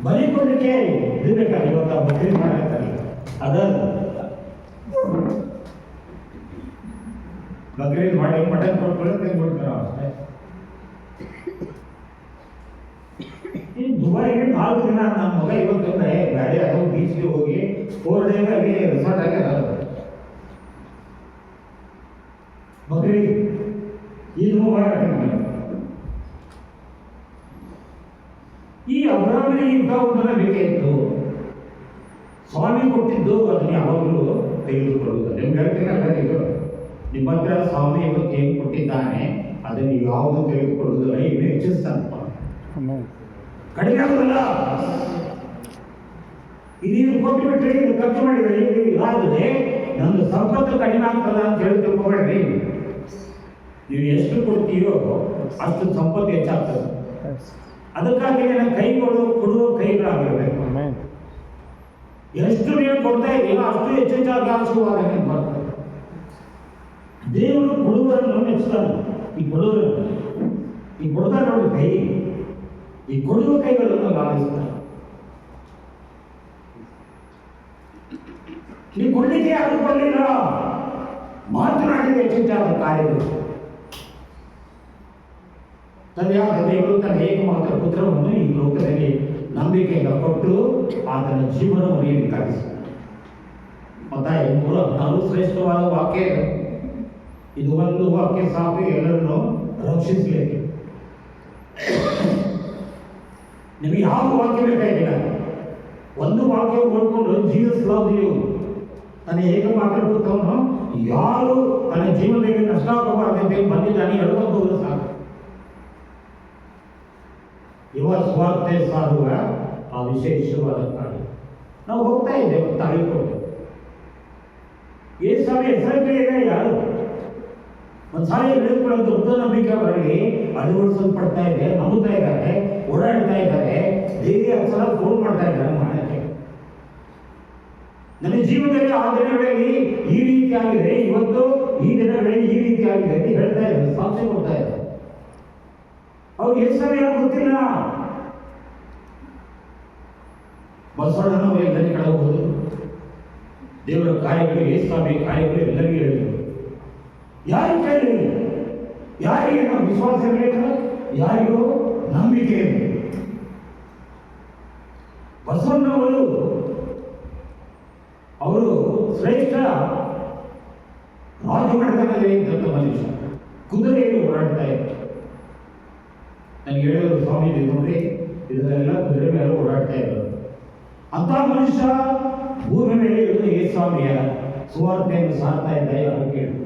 [SPEAKER 1] ಬಲಿ ಕೊಡಲಿಕ್ಕೆ ಇರಬೇಕಾಗಿ ಇವತ್ತು ಬಕ್ರೀದ್ ಮಾಡಬೇಕಾಗಿ ಅದನ್ನು ಬಕ್ರೀದ್ ಮಾಡಿ ಮಟನ್ ಕೊಟ್ಕೊಳ್ಳಿ ತೆಗೆದುಕೊಡ್ತಾರ ಅಷ್ಟೇ. ದುಬೈಗೆ 4 ದಿನ ನನ್ನ ಮಗ ಇವತ್ತು ಗಾಡಿ ಅದು ಬೀಚ್ಗೆ ಹೋಗಿ 4 ಡೇಗೆ ಅಲ್ಲಿ ರಿಸಾರ್ಟ್ ಆಗಿ ಬಕ್ರೀದ್ ಈದ್ ಮುಬಾರಕ್. ಈ ಅಬ್ರಹಾಮನಿಗೆ ಇಂಥ ಒಂದರ ಬೇಕಿತ್ತು. ಸ್ವಾಮಿ ಕೊಟ್ಟಿದ್ದು ಅದನ್ನ ಯಾವಾಗಲೂ ತೆಗೆದುಕೊಳ್ಳುವುದು. ನಿಮ್ಗೆ ಹೇಳ್ತೀರಲ್ಲ, ಇದು ನಿಮ್ಮ ಹತ್ರ ಸ್ವಾಮಿ ಇವತ್ತು ಏನು ಕೊಟ್ಟಿದ್ದಾನೆ ಅದನ್ನು ಯಾವುದು ತೆಗೆದುಕೊಳ್ಳುವುದಿಲ್ಲ, ಇನ್ನೂ ಹೆಚ್ಚಿಸ್ತಾನೆ, ಕಡಿಮೆ ಆಗುದಿಲ್ಲ. ಇದೀಗ ಕೊಟ್ಟು ಬಿಟ್ಟರೆ ಇದು ಖರ್ಚು ಮಾಡಿದ್ರೆ ಇದಾದರೆ ನಮ್ದು ಸಂಪತ್ತು ಕಡಿಮೆ ಆಗ್ತದ ಅಂತ ಹೇಳಿ ತಿಳ್ಕೊಬೇಡ್ರಿ. ನೀವು ಎಷ್ಟು ಕೊಡ್ತೀಯೋ ಅಷ್ಟು ಸಂಪತ್ತು ಹೆಚ್ಚಾಗ್ತದೆ. ಅದಕ್ಕಾಗಿ ನನ್ನ ಕೈ ಕೊಡುವ ಕೈಗಳಾಗಿರ್ಬೇಕು. ಎಷ್ಟು ನೀವು ಕೊಡ್ತಾ ಇದೆಯೋ ಅಷ್ಟು ಹೆಚ್ಚೆಚ್ಚಾಗಿ ಆಶೀರ್ವಾದ ಬರ್ತದೆ. ದೇವರು ಕೊಡುವರನ್ನು ಮೆಚ್ಚುತ್ತಾನೆ. ಈ ಕೊಡ್ತಾ ನೋಡಿ ಕೈ, ಈ ಕೊಡುವ ಕೈಗಳನ್ನು ಲಾಲಿಸ್ತಾರೆ. ನೀವು ಕೊಡ್ಲಿಕ್ಕೆ ಯಾರು ಕೊಡಲಿಲ್ಲ, ಮಾತನಾಡಿದ ಹೆಚ್ಚೆಚ್ಚಾದ ಕಾರ್ಯಗಳು. ಸರಿಯಾದ ದೇವರು ತನ್ನ ಏಕಮಾತ್ರ ಪುತ್ರವನ್ನು ಈ ಲೋಕದಲ್ಲಿ ನಂಬಿಕೆಯಿಂದ ಕೊಟ್ಟು ಆತನ ಜೀವನವನ್ನು ನೀಡಿದ್ದಾಗಿಸಿದ. ಮತ್ತಾಯ 3:16 ಶ್ರೇಷ್ಠವಾದ ವಾಕ್ಯ. ಇದು ಒಂದು ವಾಕ್ಯ ಸಾಕು ಎಲ್ಲರನ್ನು ರಕ್ಷಿಸಲಿಕ್ಕೆ. ನಿಮಗೆ ಯಾವ ವಾಕ್ಯ ಬೇಕಾಗಿಲ್ಲ, ಒಂದು ವಾಕ್ಯ ಓದ್ಕೊಂಡು ಜೀಸಸ್ ಲವ್ ಯು, ತನ್ನ ಏಕಮಾತ್ರ ಪುತ್ರವನ್ನು ಯಾರು ತನ್ನ ಜೀವನದಲ್ಲಿ ನಷ್ಟ ಆಗಬಾರದಂತೆ ಬಂದಿದ್ದಾನೆ ಹೇಳ್ಕೊಂಡು ಹೋಗೋದು ಸಾಕು. ಇವ ಸ್ವಾರ್ಥ ಸಾರುವ ಆ ವಿಶೇಷವಾದ ಕಾರ್ಯ. ನಾವು ಹೋಗ್ತಾ ಇದ್ದೇವೆ ತಾಳಿಕೊಂಡು ಏಸಾಮಿ ಹೆಸರು ಕೇಳಿದ್ರೆ ಯಾರು ಒಂದು ಸಾರಿ ಹೇಳಿಕೊಳ್ಳೋ ದೊಡ್ಡ ನಂಬಿಕೆ ಅವರಲ್ಲಿ ಅಳವಡಿಸಲ್ಪಡ್ತಾ ಇದೆ, ನಂಬುತ್ತಾ ಇದ್ದಾರೆ, ಓಡಾಡ್ತಾ ಇದ್ದಾರೆ, ಡೈಲಿ 10 ಸಲ ಫೋನ್ ಮಾಡ್ತಾ ಇದ್ದಾರೆ ಮಾಡಕ್ಕೆ. ನನ್ನ ಜೀವನದಲ್ಲಿ ಆ ದಿನಗಳಲ್ಲಿ ಈ ರೀತಿ ಆಗಿದೆ, ಇವತ್ತು ಈ ದಿನಗಳಲ್ಲಿ ಈ ರೀತಿ ಆಗಿದೆ ಅಂತ ಹೇಳ್ತಾ ಇದ್ದಾರೆ, ಸಾಕ್ಷಿ ಕೊಡ್ತಾ ಇದ್ದಾರೆ. ಅವ್ರಿಗೆ ಹೆಸರು ಗೊತ್ತಿಲ್ಲ. ಬಸವಣ್ಣನವರು ಎಲ್ಲರಿಗೂ ಕಡೆ ಹೋದರು. ದೇವರ ಕಾರ್ಯಗಳು, ಏಸ್ವಾಮಿ ಕಾರ್ಯಗಳು ಎಲ್ಲರಿಗೂ ಹೇಳಿದರು. ಯಾರು ಕೇಳಿಲ್ಲ, ಯಾರಿಗೆ ನಾವು ವಿಶ್ವಾಸ ಇರಬೇಕು, ಯಾರಿಗೂ ನಂಬಿಕೆ ಇರಬೇಕು. ಬಸವಣ್ಣವರು ಅವರು ಶ್ರೇಷ್ಠ ರಾಜಮನೆತನದಲ್ಲಿ ಇದ್ದಂಥ ಮನುಷ್ಯ, ಕುದುರೆಯಲ್ಲಿ ಓಡಾಡ್ತಾ ಇದ್ದಾರೆ. ನನಗೆ ಹೇಳೋದು ಸ್ವಾಮೀಜಿ ನೋಡ್ರಿ, ಇದರೆಲ್ಲ ಕುದುರೆ ಮೇಲೆ ಓಡಾಡ್ತಾ ಇರೋದು. ಅಂತ ಮನುಷ್ಯ ಭೂಮಿ ಮೇಲೆ ಇರೋದು ಏಸ್ವಾಮಿಯ ಸುವಾರ್ತೆಯನ್ನು ಸಾರ್ತಾ ಇದ್ದ ಯಾರು ಕೇಳಿ